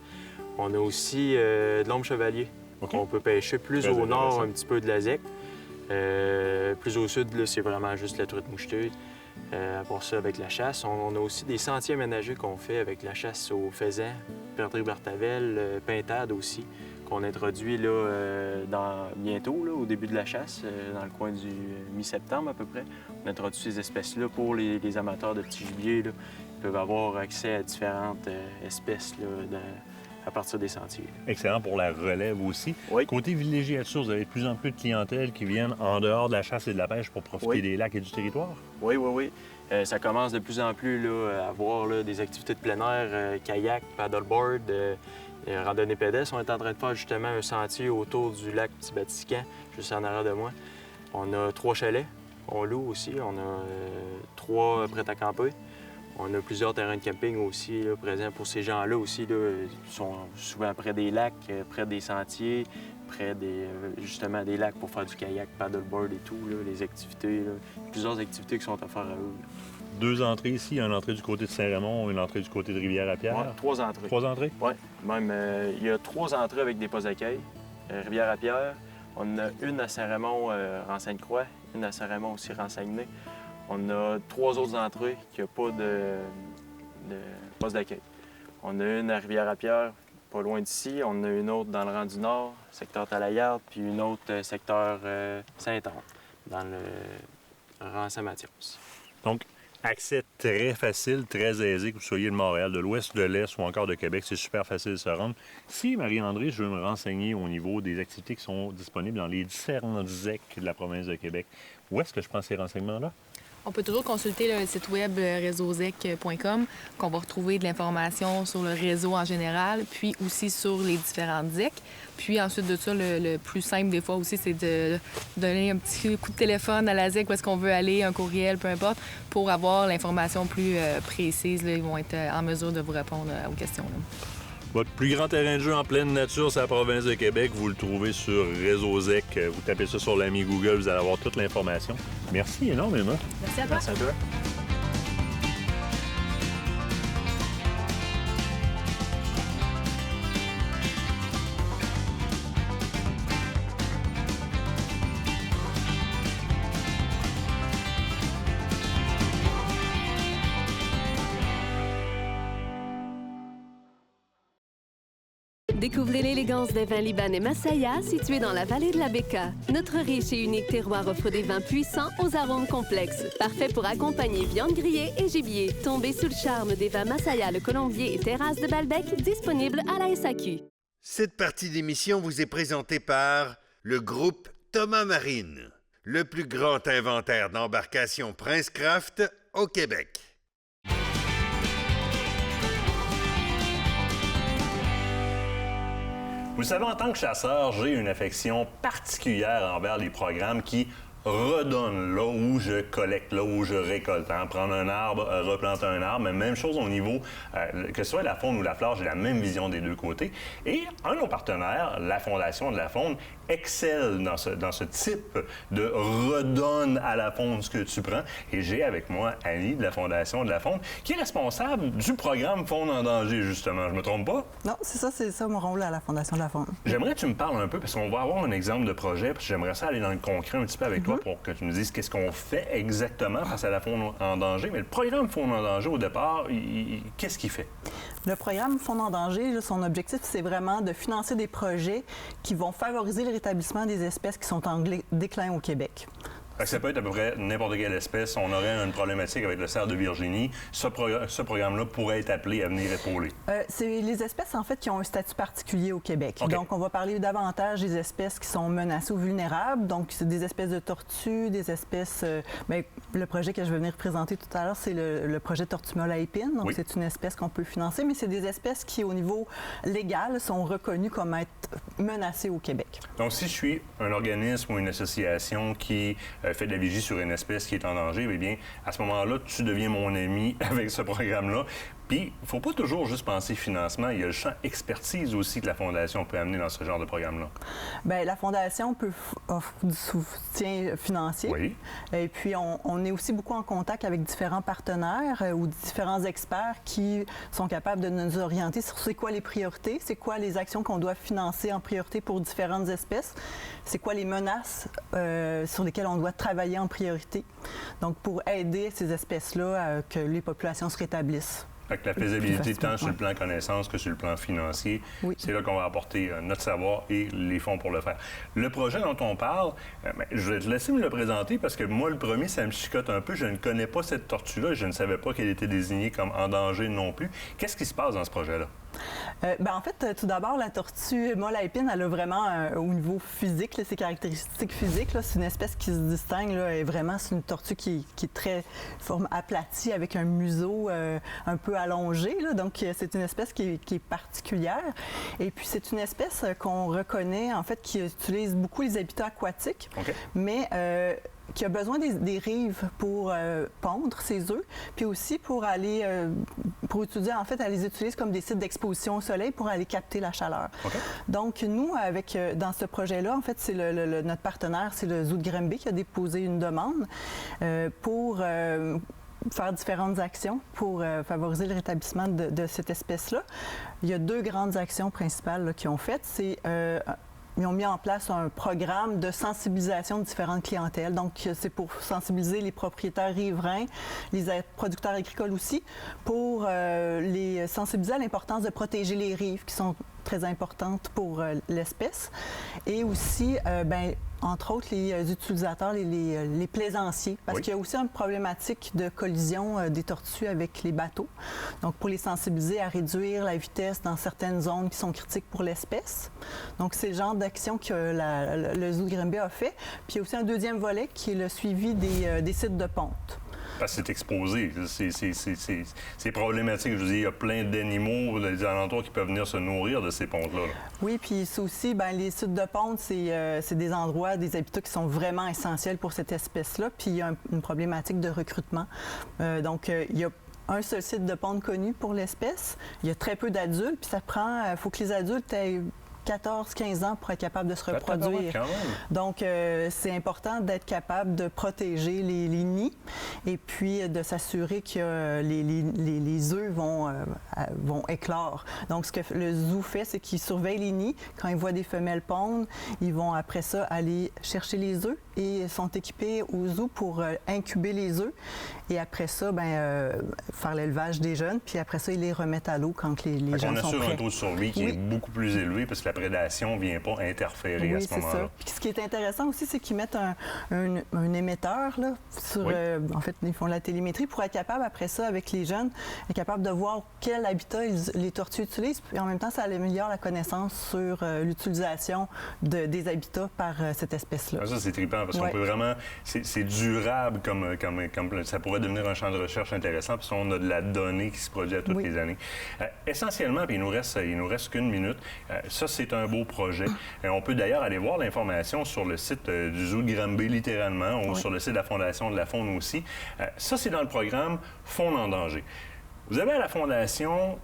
On a aussi de l'ombre chevalier. OK. On peut pêcher plus Très au nord, intéressant. un petit peu de la ZEC. Plus au sud, là, c'est vraiment juste la truite mouchetée. À part ça, avec la chasse, on a aussi des sentiers aménagés qu'on fait avec la chasse aux faisans, perdrix bartavel, pintade aussi, qu'on introduit là, bientôt, là, au début de la chasse, dans le coin du mi-septembre à peu près. On introduit ces espèces-là pour les amateurs de petits gibiers. Là. Ils peuvent avoir accès à différentes espèces là, à partir des sentiers. Excellent pour la relève aussi. Oui. Côté villégiature, vous avez de plus en plus de clientèle qui viennent en dehors de la chasse et de la pêche pour profiter Oui. des lacs et du territoire. Oui, oui, oui. Ça commence de plus en plus là, à avoir là, des activités de plein air, kayak, paddleboard, randonnée pédestre. On est en train de faire justement un sentier autour du lac Petit-Vatican, juste en arrière de moi. On a 3 chalets qu'on loue aussi. On a 3 prêts à camper. On a plusieurs terrains de camping aussi là, présents pour ces gens-là aussi. Là, ils sont souvent près des lacs, près des sentiers, près justement des lacs pour faire du kayak, paddleboard et tout, là, les activités. Là. Plusieurs activités qui sont offertes à eux. Là. 2 entrées ici, une entrée du côté de Saint-Raymond, une entrée du côté de Rivière-à-Pierre. Ouais, 3 entrées. 3 entrées? Oui, même il y a 3 entrées avec des postes d'accueil. Rivière-à-Pierre, on a une à Saint-Raymond, Renseigne-Croix, une à Saint-Raymond aussi, Renseigne-Nez. On a 3 autres entrées qui n'ont pas de poste d'accueil. On a une à Rivière-à-Pierre, pas loin d'ici. On a une autre dans le rang du Nord, secteur Talaillarde, puis une autre secteur Saint-Anne, dans le rang Saint-Mathias. Donc, accès très facile, très aisé, que vous soyez de Montréal, de l'ouest, de l'est ou encore de Québec, c'est super facile de se rendre. Si, Marie-André, je veux me renseigner au niveau des activités qui sont disponibles dans les différents ZEC de la province de Québec, où est-ce que je prends ces renseignements-là? On peut toujours consulter le site web réseauzec.com, qu'on va retrouver de l'information sur le réseau en général, puis aussi sur les différentes ZEC. Puis ensuite de ça, le plus simple des fois aussi, c'est de donner un petit coup de téléphone à la ZEC où est-ce qu'on veut aller, un courriel, peu importe, pour avoir l'information plus précise. Là, ils vont être en mesure de vous répondre aux questions. Là. Votre plus grand terrain de jeu en pleine nature, c'est la province de Québec. Vous le trouvez sur Réseau ZEC. Vous tapez ça sur l'ami Google, vous allez avoir toute l'information. Merci énormément. Merci à toi. Merci à toi. Découvrez l'élégance des vins libanais Masaya, situés dans la vallée de la Beka. Notre riche et unique terroir offre des vins puissants aux arômes complexes, parfaits pour accompagner viande grillée et gibier. Tombez sous le charme des vins Masaya, le Colombier et Terrasse de Balbec, disponibles à la SAQ. Cette partie d'émission vous est présentée par le groupe Thomas Marine, le plus grand inventaire d'embarcations Princecraft au Québec. Vous savez, en tant que chasseur, j'ai une affection particulière envers les programmes qui redonnent là où je collecte, là où je récolte. Hein. Prendre un arbre, replanter un arbre, mais même chose au niveau, que ce soit la faune ou la flore, j'ai la même vision des deux côtés. Et un de nos partenaires, la Fondation de la Faune, excelle dans ce type de redonne à la faune ce que tu prends. Et j'ai avec moi Annie de la Fondation de la Faune, qui est responsable du programme Faune en danger, justement. Je me trompe pas? Non, c'est ça mon rôle à la Fondation de la Faune. J'aimerais que tu me parles un peu, parce qu'on va avoir un exemple de projet, puis j'aimerais ça aller dans le concret un petit peu avec toi pour que tu me dises qu'est-ce qu'on fait exactement face à la faune en danger. Mais le programme Faune en danger, au départ, qu'est-ce qu'il fait? Le programme Faune en danger, là, son objectif, c'est vraiment de financer des projets qui vont favoriser le rétablissement des espèces qui sont en déclin au Québec. Fait que ça peut être à peu près n'importe quelle espèce. On aurait une problématique avec le cerf de Virginie. Ce programme-là pourrait être appelé à venir épauler. C'est les espèces, en fait, qui ont un statut particulier au Québec. Okay. Donc, on va parler davantage des espèces qui sont menacées ou vulnérables. Donc, c'est des espèces de tortues, des espèces... le projet que je vais venir présenter tout à l'heure, c'est le projet Tortumole à épines. Donc, c'est une espèce qu'on peut financer, mais c'est des espèces qui, au niveau légal, sont reconnues comme être menacées au Québec. Donc, si je suis un organisme ou une association qui fais de la vigie sur une espèce qui est en danger, eh bien, à ce moment-là, tu deviens mon ami avec ce programme-là. Puis, il ne faut pas toujours juste penser financement. Il y a le champ expertise aussi que la Fondation peut amener dans ce genre de programme-là. Bien, la Fondation peut offrir du soutien financier. Oui. Et puis, on est aussi beaucoup en contact avec différents partenaires ou différents experts qui sont capables de nous orienter sur c'est quoi les priorités, c'est quoi les actions qu'on doit financer en priorité pour différentes espèces, c'est quoi les menaces sur lesquelles on doit travailler en priorité. Donc, pour aider ces espèces-là à que les populations se rétablissement. Fait que la faisabilité tant sur le plan connaissance que sur le plan financier, c'est là qu'on va apporter notre savoir et les fonds pour le faire. Le projet dont on parle, je vais te laisser me le présenter parce que moi, le premier, ça me chicote un peu. Je ne connais pas cette tortue-là. Je ne savais pas qu'elle était désignée comme en danger non plus. Qu'est-ce qui se passe dans ce projet-là? En fait, tout d'abord, la tortue molle à épines, elle a vraiment, au niveau physique, là, ses caractéristiques physiques, c'est une espèce qui se distingue. Là, et vraiment, c'est une tortue qui est très forme aplatie avec un museau un peu allongé. Là, donc, c'est une espèce qui est particulière. Et puis, c'est une espèce qu'on reconnaît, en fait, qui utilise beaucoup les habitats aquatiques, mais qui a besoin des rives pour pondre ses œufs, puis aussi pour aller, pour étudier, en fait, elle les utilise comme des sites d'exposition au soleil pour aller capter la chaleur. Donc, nous, dans ce projet-là, en fait, c'est notre partenaire, c'est le Zoo de Granby qui a déposé une demande pour faire différentes actions pour favoriser le rétablissement de cette espèce-là. Il y a 2 grandes actions principales qu'ils ont faites. Ils ont mis en place un programme de sensibilisation de différentes clientèles. Donc, c'est pour sensibiliser les propriétaires riverains, les producteurs agricoles aussi, pour les sensibiliser à l'importance de protéger les rives qui sont très importantes pour l'espèce. Et aussi, entre autres, les utilisateurs, les plaisanciers, parce qu'il y a aussi une problématique de collision des tortues avec les bateaux. Donc, pour les sensibiliser à réduire la vitesse dans certaines zones qui sont critiques pour l'espèce. Donc, c'est le genre d'action que le Zoo de Granby a fait. Puis, il y a aussi un deuxième volet qui est le suivi des sites de ponte. Parce que c'est exposé. C'est problématique. Je veux dire, il y a plein d'animaux des alentours qui peuvent venir se nourrir de ces pontes-là. Oui, puis c'est aussi, les sites de ponte, c'est des endroits, des habitats qui sont vraiment essentiels pour cette espèce-là. Puis il y a une problématique de recrutement. Donc, il y a un seul site de ponte connu pour l'espèce. Il y a très peu d'adultes, puis ça prend... Il faut que les adultes aient 14-15 ans pour être capable de se reproduire. Donc, c'est important d'être capable de protéger les nids et puis de s'assurer que les œufs vont éclore. Donc, ce que le zoo fait, c'est qu'il surveille les nids. Quand ils voient des femelles pondre, ils vont après ça aller chercher les œufs et sont équipés au zoo pour incuber les œufs. Et après ça, faire l'élevage des jeunes. Puis après ça, ils les remettent à l'eau quand les jeunes sont prêts. On assure un taux de survie qui est beaucoup plus élevé parce que la prédation ne vient pas interférer à ce moment-là. Oui, c'est ça. Puis ce qui est intéressant aussi, c'est qu'ils mettent un émetteur là, sur... en fait, ils font la télémétrie pour être capable, après ça, avec les jeunes, être capable de voir quel habitat les tortues utilisent. Puis en même temps, ça améliore la connaissance sur l'utilisation des habitats par cette espèce-là. Ça, c'est trippant parce qu'on peut vraiment... C'est durable comme ça pourrait devenir un champ de recherche intéressant parce qu'on a de la donnée qui se produit à toutes les années. Essentiellement, puis il nous reste qu'une minute, ça, c'est un beau projet. On peut d'ailleurs aller voir l'information sur le site du Zoo de Granby, littéralement, ou sur le site de la Fondation de la Faune aussi. Ça, c'est dans le programme Faune en danger. Vous avez à la Fondation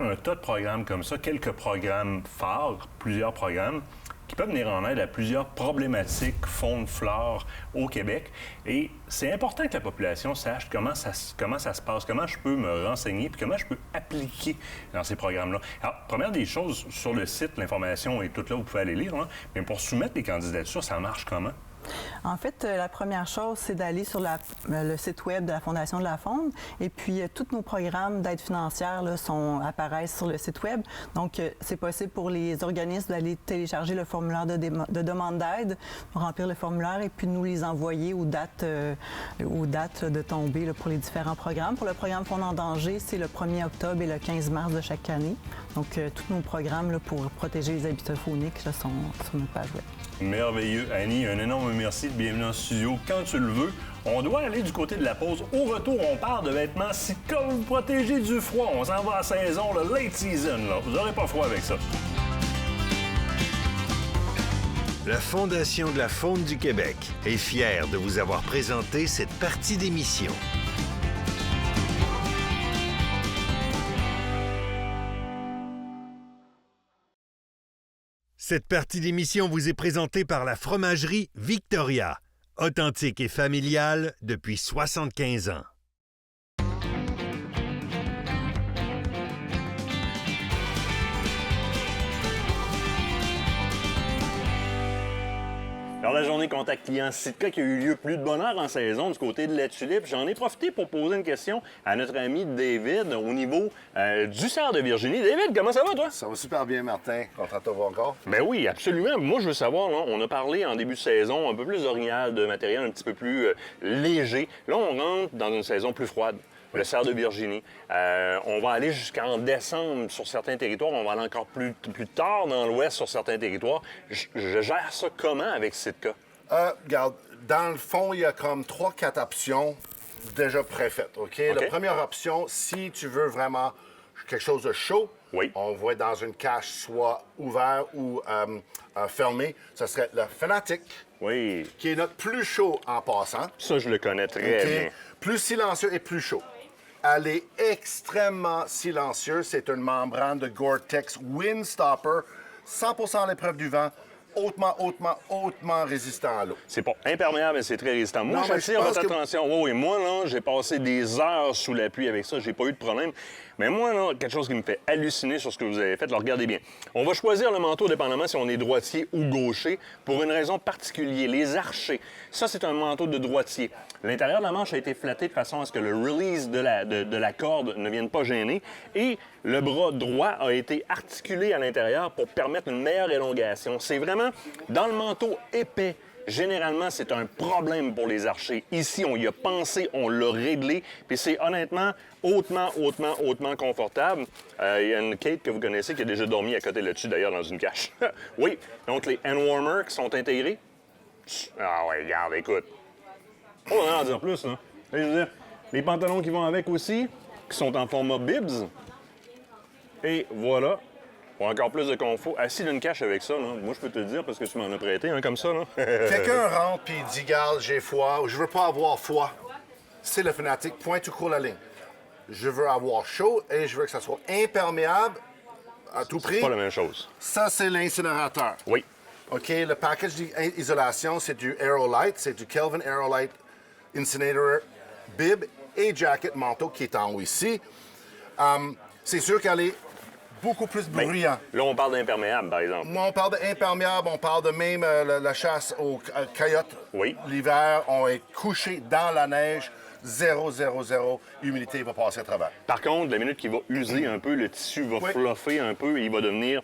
un tas de programmes comme ça, quelques programmes phares, plusieurs programmes, qui peuvent venir en aide à plusieurs problématiques faune-flore au Québec. Et c'est important que la population sache comment ça se passe, comment je peux me renseigner, puis comment je peux appliquer dans ces programmes-là. Alors, première des choses, sur le site, l'information est toute là, vous pouvez aller lire, hein, mais pour soumettre les candidatures, ça marche comment? En fait, la première chose, c'est d'aller sur le site web de la Fondation de la Faune. Et puis, tous nos programmes d'aide financière là, apparaissent sur le site web. Donc, c'est possible pour les organismes d'aller télécharger le formulaire de demande d'aide, remplir le formulaire et puis nous les envoyer aux dates de tombée là, pour les différents programmes. Pour le programme Faune en danger, c'est le 1er octobre et le 15 mars de chaque année. Donc, tous nos programmes là, pour protéger les habitats fauniques là, sont sur notre page web. Merveilleux. Annie, un énorme merci de bienvenue en studio quand tu le veux. On doit aller du côté de la pause. Au retour, on parle de vêtements si comme vous protégez du froid. On s'en va à saison, le late season. Là. Vous n'aurez pas froid avec ça. La Fondation de la faune du Québec est fière de vous avoir présenté cette partie d'émission. Cette partie d'émission vous est présentée par la fromagerie Victoria, authentique et familiale depuis 75 ans. Alors, la journée contact client Sitka qui a eu lieu plus de bonne heure en saison du côté de la tulipe, j'en ai profité pour poser une question à notre ami David au niveau du cerf de Virginie. David, comment ça va, toi? Ça va super bien, Martin. Content de te voir encore. Ben oui, absolument. Moi, je veux savoir, là, on a parlé en début de saison un peu plus original, de matériel un petit peu plus léger. Là, on rentre dans une saison plus froide. Le cerf de Virginie. On va aller jusqu'en décembre sur certains territoires. On va aller encore plus tard dans l'ouest sur certains territoires. Je gère ça comment avec Sitka? Regarde, dans le fond, il y a comme 3-4 options déjà préfaites, OK? La première option, si tu veux vraiment quelque chose de chaud, on va dans une cache soit ouverte ou fermée, ce serait le Fanatic, qui est notre plus chaud en passant. Ça, je le connais très bien. Plus silencieux et plus chaud. Elle est extrêmement silencieuse. C'est une membrane de Gore-Tex Windstopper, 100% à l'épreuve du vent, hautement résistant à l'eau. C'est pas imperméable, mais c'est très résistant. Moi, j'attire votre attention. Oui, moi, là, j'ai passé des heures sous la pluie avec ça. J'ai pas eu de problème. Mais moi, là, quelque chose qui me fait halluciner sur ce que vous avez fait, là, regardez bien. On va choisir le manteau dépendamment si on est droitier ou gaucher pour une raison particulière. Les archers. Ça, c'est un manteau de droitier. L'intérieur de la manche a été flatté de façon à ce que le release de la corde ne vienne pas gêner. Et le bras droit a été articulé à l'intérieur pour permettre une meilleure élongation. C'est vraiment dans le manteau épais. Généralement, c'est un problème pour les archers. Ici, on y a pensé, on l'a réglé, puis c'est honnêtement hautement confortable. Il y a une Kate que vous connaissez qui a déjà dormi à côté là-dessus, d'ailleurs, dans une cache. Oui, donc les hand-warmers qui sont intégrés. Ah ouais, regarde, écoute. On va en dire plus, là. Je veux dire, les pantalons qui vont avec aussi, qui sont en format bibs. Et voilà. Pour encore plus de confort. Assis d'une cache avec ça, là. Moi, je peux te le dire parce que tu m'en as prêté un comme ça, là. Quelqu'un rentre puis dit, garde, j'ai froid ou je veux pas avoir froid. C'est le Fanatic, point tout court la ligne. Je veux avoir chaud et je veux que ça soit imperméable à tout prix. C'est pas la même chose. Ça, c'est l'incinérateur. Oui. OK, le package d'isolation, c'est du Aerolite, c'est du Kelvin Aerolite Incinerator Bib et Jacket Manteau qui est en haut ici. C'est sûr qu'elle est beaucoup plus bruyant. Là, on parle d'imperméable, par exemple. Moi, on parle d'imperméable, on parle de même la chasse aux coyotes. Oui. L'hiver, on est couché dans la neige, 0, humidité va passer à travers. Par contre, la minute qu'il va user un peu, le tissu va fluffer un peu et il va devenir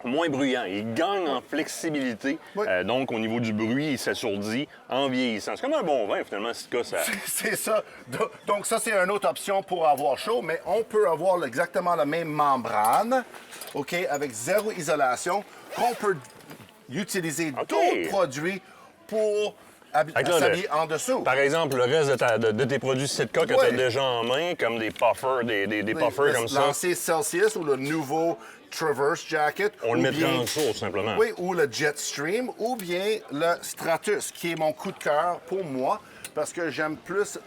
moins bruyant. Il gagne en flexibilité. Donc, au niveau du bruit, il s'assourdit en vieillissant. C'est comme un bon vin, finalement, Sitka, ça... C'est ça. Donc, ça, c'est une autre option pour avoir chaud, mais on peut avoir exactement la même membrane, OK, avec 0 isolation, qu'on peut utiliser d'autres produits pour s'habiller en dessous. Par exemple, le reste de tes produits Sitka que tu as déjà en main, comme des puffers, des puffers comme ça. Lancer Celsius ou le nouveau Traverse Jacket. On le mettrait en dessous, simplement. Oui, ou le Jetstream, ou bien le Stratus, qui est mon coup de cœur pour moi, parce que j'aime plus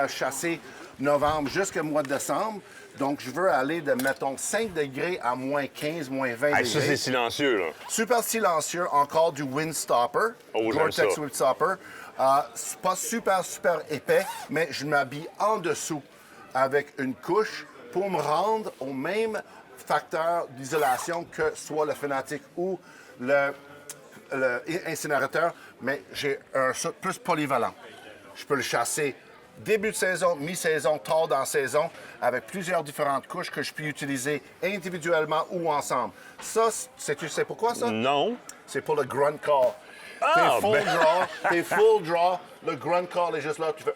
chasser novembre jusqu'au mois de décembre. Donc, je veux aller de, mettons, 5 degrés à moins 15, moins 20 degrés. Ça, c'est silencieux, là. Super silencieux. Encore du Windstopper. Gore-Tex Windstopper. C'est pas super épais, mais je m'habille en dessous avec une couche pour me rendre au même facteur d'isolation que soit le Fanatic ou le incinérateur, mais j'ai un saut plus polyvalent. Je peux le chasser début de saison, mi-saison, tard dans la saison, avec plusieurs différentes couches que je peux utiliser individuellement ou ensemble. Ça, tu sais pourquoi ça? Non. C'est pour le grunt call. T'es full draw, le grunt call est juste là, tu fais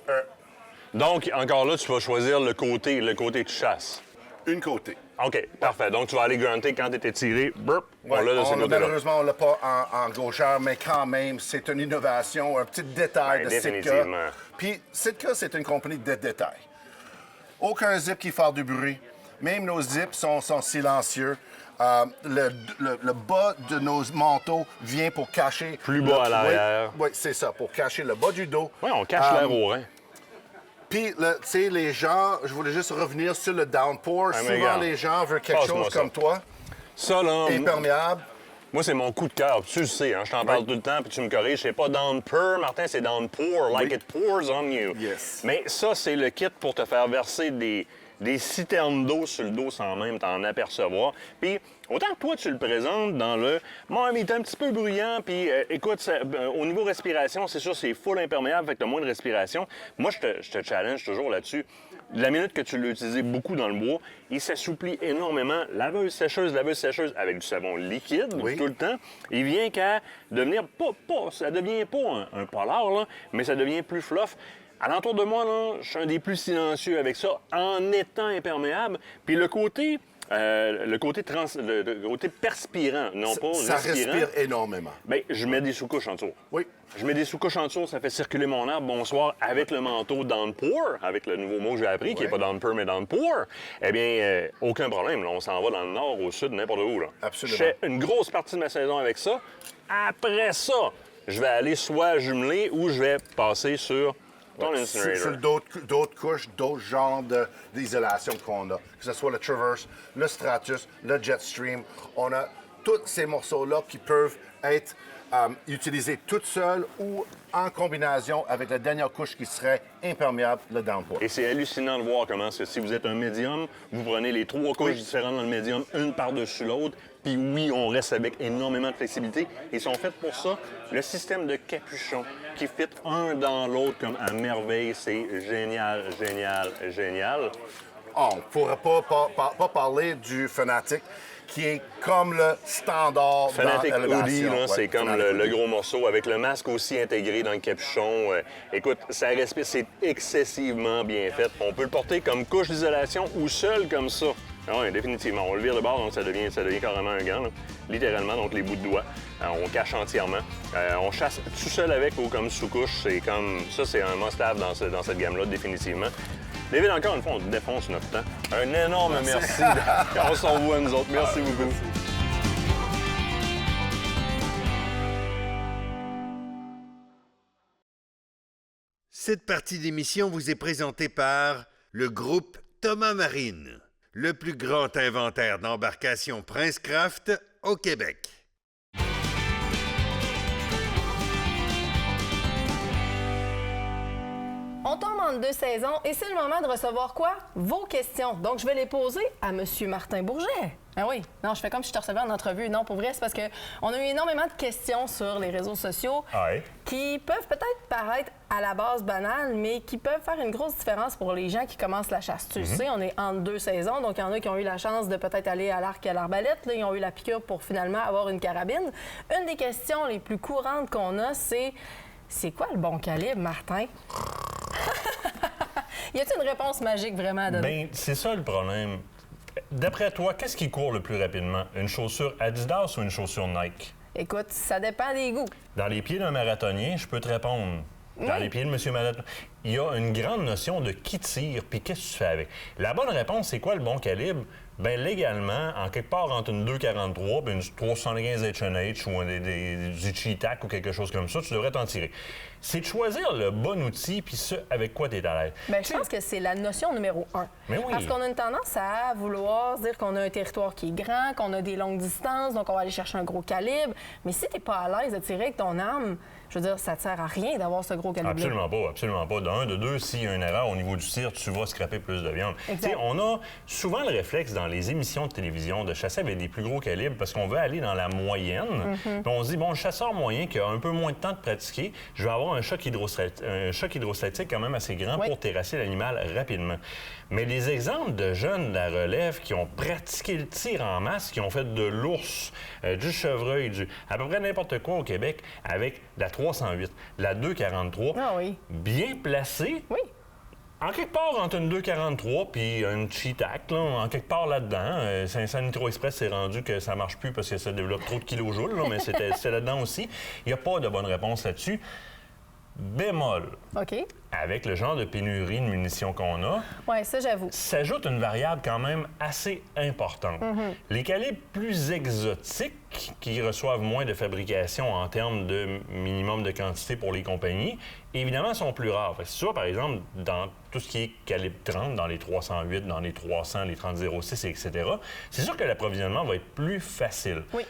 Donc, encore là, tu vas choisir le côté de chasse. Une côté. OK, parfait. Donc, tu vas aller grunter quand tu étais tiré. Ouais, malheureusement, on l'a pas en gaucheur, mais quand même, c'est une innovation, un petit détail de Sitka. Puis, Sitka, c'est une compagnie de détails. Aucun zip qui fait du bruit. Même nos zips sont silencieux. Le bas de nos manteaux vient pour cacher... Plus bas à l'arrière. Oui, c'est ça, pour cacher le bas du dos. Oui, on cache l'air au rein. Puis, tu sais, les gens, je voulais juste revenir sur le downpour. Souvent, les gens veulent quelque chose comme toi. Ça, là... Imperméable. Moi, c'est mon coup de cœur. Tu le sais, hein, je t'en parle tout le temps, puis tu me corriges. C'est pas downpour, Martin, c'est downpour, like it pours on you. Yes. Mais ça, c'est le kit pour te faire verser des citernes d'eau sur le dos sans même t'en apercevoir. Puis, autant que toi, tu le présentes dans le... Moi, il est un petit peu bruyant, puis écoute, au niveau respiration, c'est sûr, c'est full imperméable, fait que t'as moins de respiration. Moi, je te challenge toujours là-dessus. La minute que tu l'as utilisé beaucoup dans le bois, il s'assouplit énormément. Laveuse-sécheuse, avec du savon liquide tout le temps. Il vient qu'à devenir ça devient pas un polar, là, mais ça devient plus fluff. Alentour de moi, là, je suis un des plus silencieux avec ça, en étant imperméable. Puis le côté perspirant, non pas ça respirant. respire énormément. Bien, je mets des sous-couches en dessous. Oui. Je mets des sous-couches en dessous, ça fait circuler mon air. Bonsoir, avec le manteau downpour, avec le nouveau mot que j'ai appris, qui n'est pas downpour, mais downpour, eh bien, aucun problème. Là, on s'en va dans le nord, au sud, n'importe où. Là. Absolument. Je fais une grosse partie de ma saison avec ça. Après ça, je vais aller soit jumeler ou je vais passer sur ton incinerator. Sur d'autres couches, d'autres genres d'isolation qu'on a. Que ce soit le Traverse, le Stratus, le Jetstream. On a tous ces morceaux-là qui peuvent être utilisés toutes seules ou en combinaison avec la dernière couche qui serait imperméable, le downpour. Et c'est hallucinant de voir comment, si vous êtes un médium, vous prenez les 3 couches différentes dans le médium, une par-dessus l'autre, puis oui, on reste avec énormément de flexibilité. Ils sont faits pour ça. Le système de capuchon qui fit un dans l'autre comme à merveille, c'est génial, génial, génial. On ne pourrait pas parler du Fanatic, qui est comme le standard Fanatic dans Hoodie, l'élévation. c'est comme le gros morceau avec le masque aussi intégré dans le capuchon. Écoute, ça respire, c'est excessivement bien fait. On peut le porter comme couche d'isolation ou seul comme ça. Ah oui, définitivement. On le vire de bord, donc ça devient carrément un gant, là. Littéralement, donc les bouts de doigts. On cache entièrement. On chasse tout seul avec ou comme sous-couche. C'est comme ça, c'est un must-have dans cette gamme-là, définitivement. David, encore une fois, on défonce notre temps. Un énorme merci. On s'en revoit à nous autres. Merci beaucoup. Cette partie d'émission vous est présentée par le groupe Thomas Marine, le plus grand inventaire d'embarcations Princecraft au Québec. On tombe en 2 saisons et c'est le moment de recevoir quoi? Vos questions. Donc, je vais les poser à M. Martin Bourget. Ah oui. Non, je fais comme si je te recevais en entrevue. Non, pour vrai, c'est parce qu'on a eu énormément de questions sur les réseaux sociaux qui peuvent peut-être paraître à la base banales, mais qui peuvent faire une grosse différence pour les gens qui commencent la chasse. Tu le sais, on est entre 2 saisons, donc il y en a qui ont eu la chance de peut-être aller à l'arc et à l'arbalète. Là, ils ont eu la piqûre pour finalement avoir une carabine. Une des questions les plus courantes qu'on a, c'est quoi le bon calibre, Martin? Y a-t-il une réponse magique vraiment à donner? Bien, c'est ça le problème. D'après toi, qu'est-ce qui court le plus rapidement? Une chaussure Adidas ou une chaussure Nike? Écoute, ça dépend des goûts. Dans les pieds d'un marathonien, je peux te répondre. Dans les pieds de M. Marathon, il y a une grande notion de qui tire puis qu'est-ce que tu fais avec. La bonne réponse, c'est quoi le bon calibre? Bien, légalement, en quelque part entre une 2,43 et une 375 H&H ou du Cheetac ou quelque chose comme ça, tu devrais t'en tirer. C'est de choisir le bon outil puis ce avec quoi tu es à l'aise. Bien, je pense que c'est la notion numéro 1. Mais oui. Parce qu'on a une tendance à vouloir dire qu'on a un territoire qui est grand, qu'on a des longues distances, donc on va aller chercher un gros calibre. Mais si tu n'es pas à l'aise de tirer avec ton arme, je veux dire, ça ne sert à rien d'avoir ce gros calibre. Absolument pas, absolument pas. De 1, de 2, s'il y a une erreur au niveau du tir, tu vas scraper plus de viande. On a souvent le réflexe dans les émissions de télévision de chasser avec des plus gros calibres parce qu'on veut aller dans la moyenne. Puis on se dit, bon, le chasseur moyen qui a un peu moins de temps de pratiquer, je vais avoir un choc hydrostatique quand même assez grand pour terrasser l'animal rapidement. Mais les exemples de jeunes de la relève qui ont pratiqué le tir en masse, qui ont fait de l'ours, du chevreuil, à peu près n'importe quoi au Québec avec la 308, la 243, bien placée. Oui. En quelque part, entre une 243 puis une Cheetac, là, en quelque part là-dedans, 500 Nitro Express, c'est rendu que ça marche plus parce que ça développe trop de kilojoules, là, mais c'était là-dedans aussi. Il n'y a pas de bonne réponse là-dessus. Bémol. OK. avec le genre de pénurie de munitions qu'on a, oui, ça, j'avoue, s'ajoute une variable quand même assez importante. Les calibres plus exotiques, qui reçoivent moins de fabrication en termes de minimum de quantité pour les compagnies, évidemment, sont plus rares. Fait que si tu vois, par exemple, dans tout ce qui est calibre 30, dans les 308, dans les 300, les 30-06, etc., c'est sûr que l'approvisionnement va être plus facile. Oui.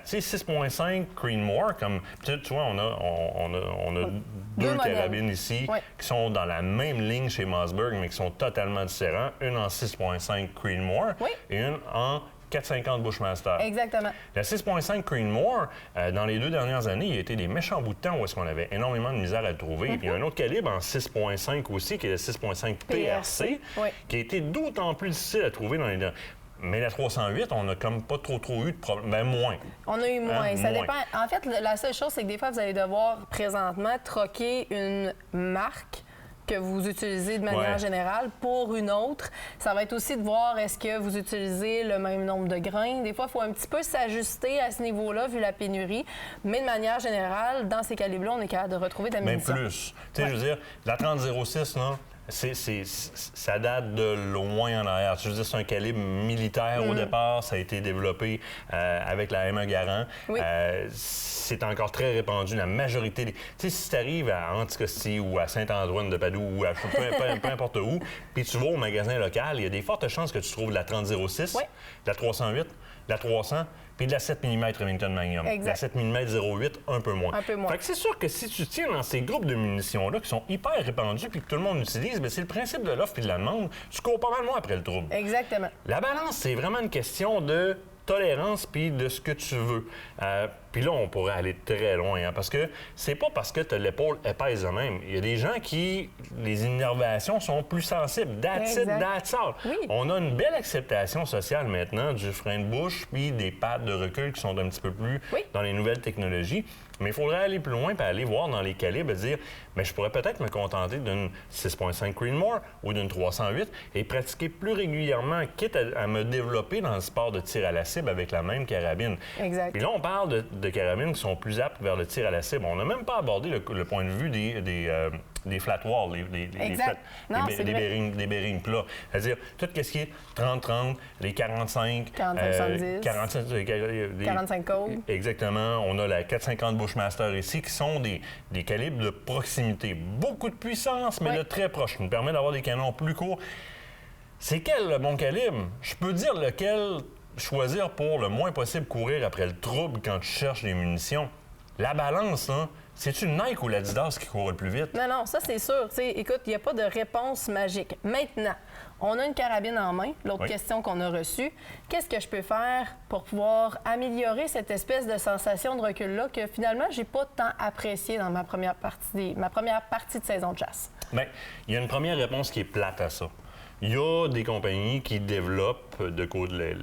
Tu sais, 6.5 Creedmoor, comme tu vois, on a deux carabines ici qui sont dans la même ligne chez Mossberg, mais qui sont totalement différents. Une en 6.5 Creedmoor et une en 450 Bushmaster. Exactement. La 6.5 Creedmoor, dans les 2 dernières années, il y a été des méchants bouts de temps où est-ce qu'on avait énormément de misère à le trouver. Puis il y a un autre calibre en 6.5 aussi, qui est le 6.5 PRC, qui a été d'autant plus difficile à trouver dans les dernières. Mais la 308, on n'a comme pas trop eu de problème. Ben moins. On a eu moins. Hein? Ça Moins. dépend. En fait, la seule chose, c'est que des fois, vous allez devoir présentement troquer une marque que vous utilisez de manière générale pour une autre. Ça va être aussi de voir est-ce que vous utilisez le même nombre de grains. Des fois, il faut un petit peu s'ajuster à ce niveau-là, vu la pénurie. Mais de manière générale, dans ces calibres-là, on est capable de retrouver de la munition. Même plus. Tu sais, je veux dire, la 30-06, là, ça date de loin en arrière. Je veux dire, c'est un calibre militaire au départ. Ça a été développé avec la M1 Garand. Oui. C'est encore très répandu. La majorité des... Tu sais, si tu arrives à Anticosti ou à Saint-Antoine-de-Padoue ou à peu importe où, puis tu vas au magasin local, il y a des fortes chances que tu trouves de la 30-06, de la 308, de la 300, puis de la 7 mm Remington Magnum. Exact. De la 7 mm 08, un peu moins. Un peu moins. Fait que c'est sûr que si tu tiens dans ces groupes de munitions-là qui sont hyper répandus puis que tout le monde utilise, bien, c'est le principe de l'offre et de la demande. Tu cours pas mal moins après le trouble. Exactement. La balance, c'est vraiment une question de tolérance puis de ce que tu veux. Puis là, on pourrait aller très loin, hein, parce que c'est pas parce que tu as l'épaule épaisse de même. Il y a des gens qui, les innervations sont plus sensibles. That's it, that's all. Oui. On a une belle acceptation sociale maintenant du frein de bouche puis des pattes de recul qui sont un petit peu plus dans les nouvelles technologies. Mais il faudrait aller plus loin et aller voir dans les calibres et dire mais je pourrais peut-être me contenter d'une 6.5 Creedmoor ou d'une 308 et pratiquer plus régulièrement, quitte à me développer dans le sport de tir à la cible avec la même carabine. Exact. Puis là, on parle de carabines qui sont plus aptes vers le tir à la cible. On n'a même pas abordé le point de vue des flat walls, des bearings plats. C'est-à-dire, tout ce qui est 30-30, les 45... 45 Colt. Exactement. On a la 450 Bushmaster ici, qui sont des calibres de proximité. Beaucoup de puissance, mais de très proche. Ça nous permet d'avoir des canons plus courts. C'est quel le bon calibre? Je peux dire lequel choisir pour le moins possible courir après le trouble quand tu cherches des munitions. La balance, hein? C'est-tu Nike ou l'Adidas qui court le plus vite? Non, non, ça c'est sûr. T'sais, écoute, il n'y a pas de réponse magique. Maintenant, on a une carabine en main, l'autre question qu'on a reçue. Qu'est-ce que je peux faire pour pouvoir améliorer cette espèce de sensation de recul-là que finalement, j'ai pas tant apprécié dans ma première partie de saison de chasse? Bien, il y a une première réponse qui est plate à ça. Il y a des compagnies qui développent de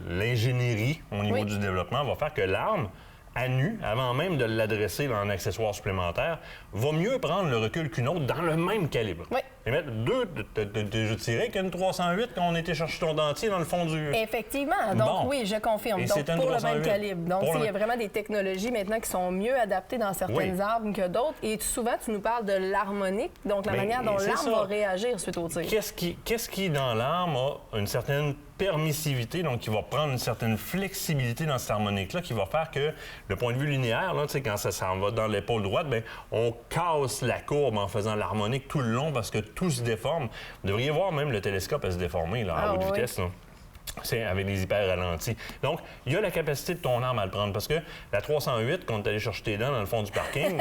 l'ingénierie au niveau du développement, va faire que l'arme, à nu, avant même de l'adresser dans un accessoire supplémentaire, va mieux prendre le recul qu'une autre dans le même calibre. Oui. Et mettre je dirais qu'une 308 quand on était chercher ton dentier dans le fond du... Effectivement. Donc, oui, je confirme. Et Donc, c'est une pour 308. le même calibre. Donc, il y a vraiment des technologies maintenant qui sont mieux adaptées dans certaines armes que d'autres. Et souvent, tu nous parles de l'harmonique, donc la manière dont l'arme va réagir suite au tir. Qu'est-ce qui, dans l'arme, a une certaine permissivité, donc qui va prendre une certaine flexibilité dans cette harmonique-là, qui va faire que le point de vue linéaire, là, quand ça s'en va dans l'épaule droite, bien, on casse la courbe en faisant l'harmonique tout le long parce que tout se déforme. Vous devriez voir même le télescope à se déformer là, à haute vitesse. Là. C'est avec des hyper ralentis. Donc, il y a la capacité de ton arme à le prendre parce que la 308, quand tu es allé chercher tes dents dans le fond du parking,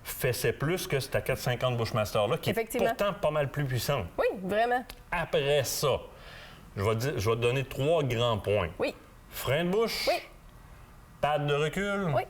fessait plus que cette 450 Bushmaster-là, qui est pourtant pas mal plus puissante. Oui, vraiment. Après ça, je vais te donner 3 grands points. Oui. Frein de bouche. Oui. Pads de recul. Oui.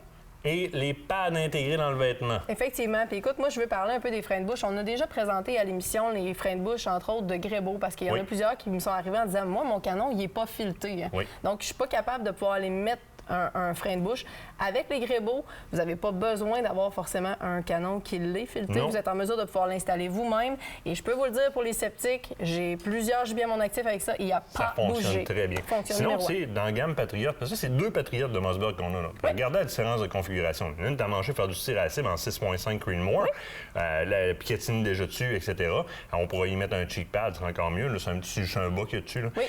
Et les pads intégrés dans le vêtement. Effectivement. Puis écoute, moi, je veux parler un peu des freins de bouche. On a déjà présenté à l'émission les freins de bouche, entre autres, de Grebo, parce qu'il y en a plusieurs qui me sont arrivés en disant « Moi, mon canon, il n'est pas fileté. Hein. » Donc, je suis pas capable de pouvoir les mettre un frein de bouche. Avec les Grebo, vous n'avez pas besoin d'avoir forcément un canon qui l'est fileté. Non. Vous êtes en mesure de pouvoir l'installer vous-même. Et je peux vous le dire, pour les sceptiques, j'ai plusieurs gibiers à mon actif avec ça. Il n'y a pas Ça fonctionne bougé. très bien. Fonctionne Sinon, numéro un. c'est dans la gamme Patriot, parce que ça, c'est 2 Patriotes de Mossberg qu'on a là. Regardez la différence de configuration. Une, t'as mangé faire du Ciracib en 6.5 Creedmoor, la Picatinny déjà dessus, etc. On pourrait y mettre un cheek pad, c'est encore mieux. Là, c'est un petit bas qu'il y a dessus. Là. Oui.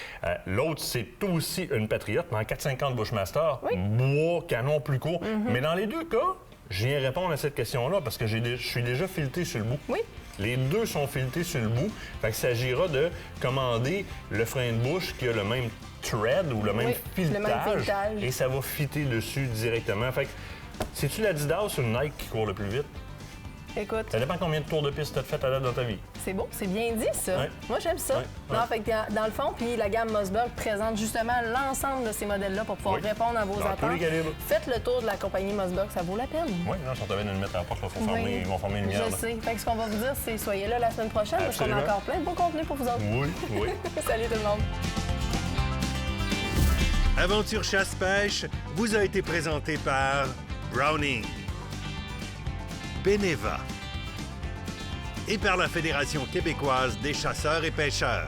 L'autre, c'est aussi une Patriot, mais en 450 Bushmaster, bois, canon plus court. Mais dans les deux cas, je viens répondre à cette question-là parce que je suis déjà fileté sur le bout. Oui. Les deux sont filetés sur le bout. Fait que s'agira de commander le frein de bouche qui a le même thread ou le même filetage. Et ça va fitter dessus directement. Fait que, c'est-tu l'Adidas ou le Nike qui court le plus vite? Écoute, Ça dépend combien de tours de piste tu as fait à date dans ta vie. c'est beau, c'est bien dit, ça. Ouais. Moi, j'aime ça. Ouais. Non, fait que dans le fond, puis la gamme Mossberg présente justement l'ensemble de ces modèles-là pour pouvoir répondre à vos Dans tous attentes. les calibres. Faites le tour de la compagnie Mossberg, ça vaut la peine. Oui, non, si on t'avait de le mettre à la porte, il Oui. ils vont former une lumière. Je là. sais. Fait que ce qu'on va vous dire, c'est soyez là la semaine prochaine parce qu'on a Absolument. encore plein de beaux contenus pour vous autres. Oui, oui. Salut tout le monde. Aventure chasse-pêche vous a été présenté par Browning, Beneva et par la Fédération québécoise des chasseurs et pêcheurs.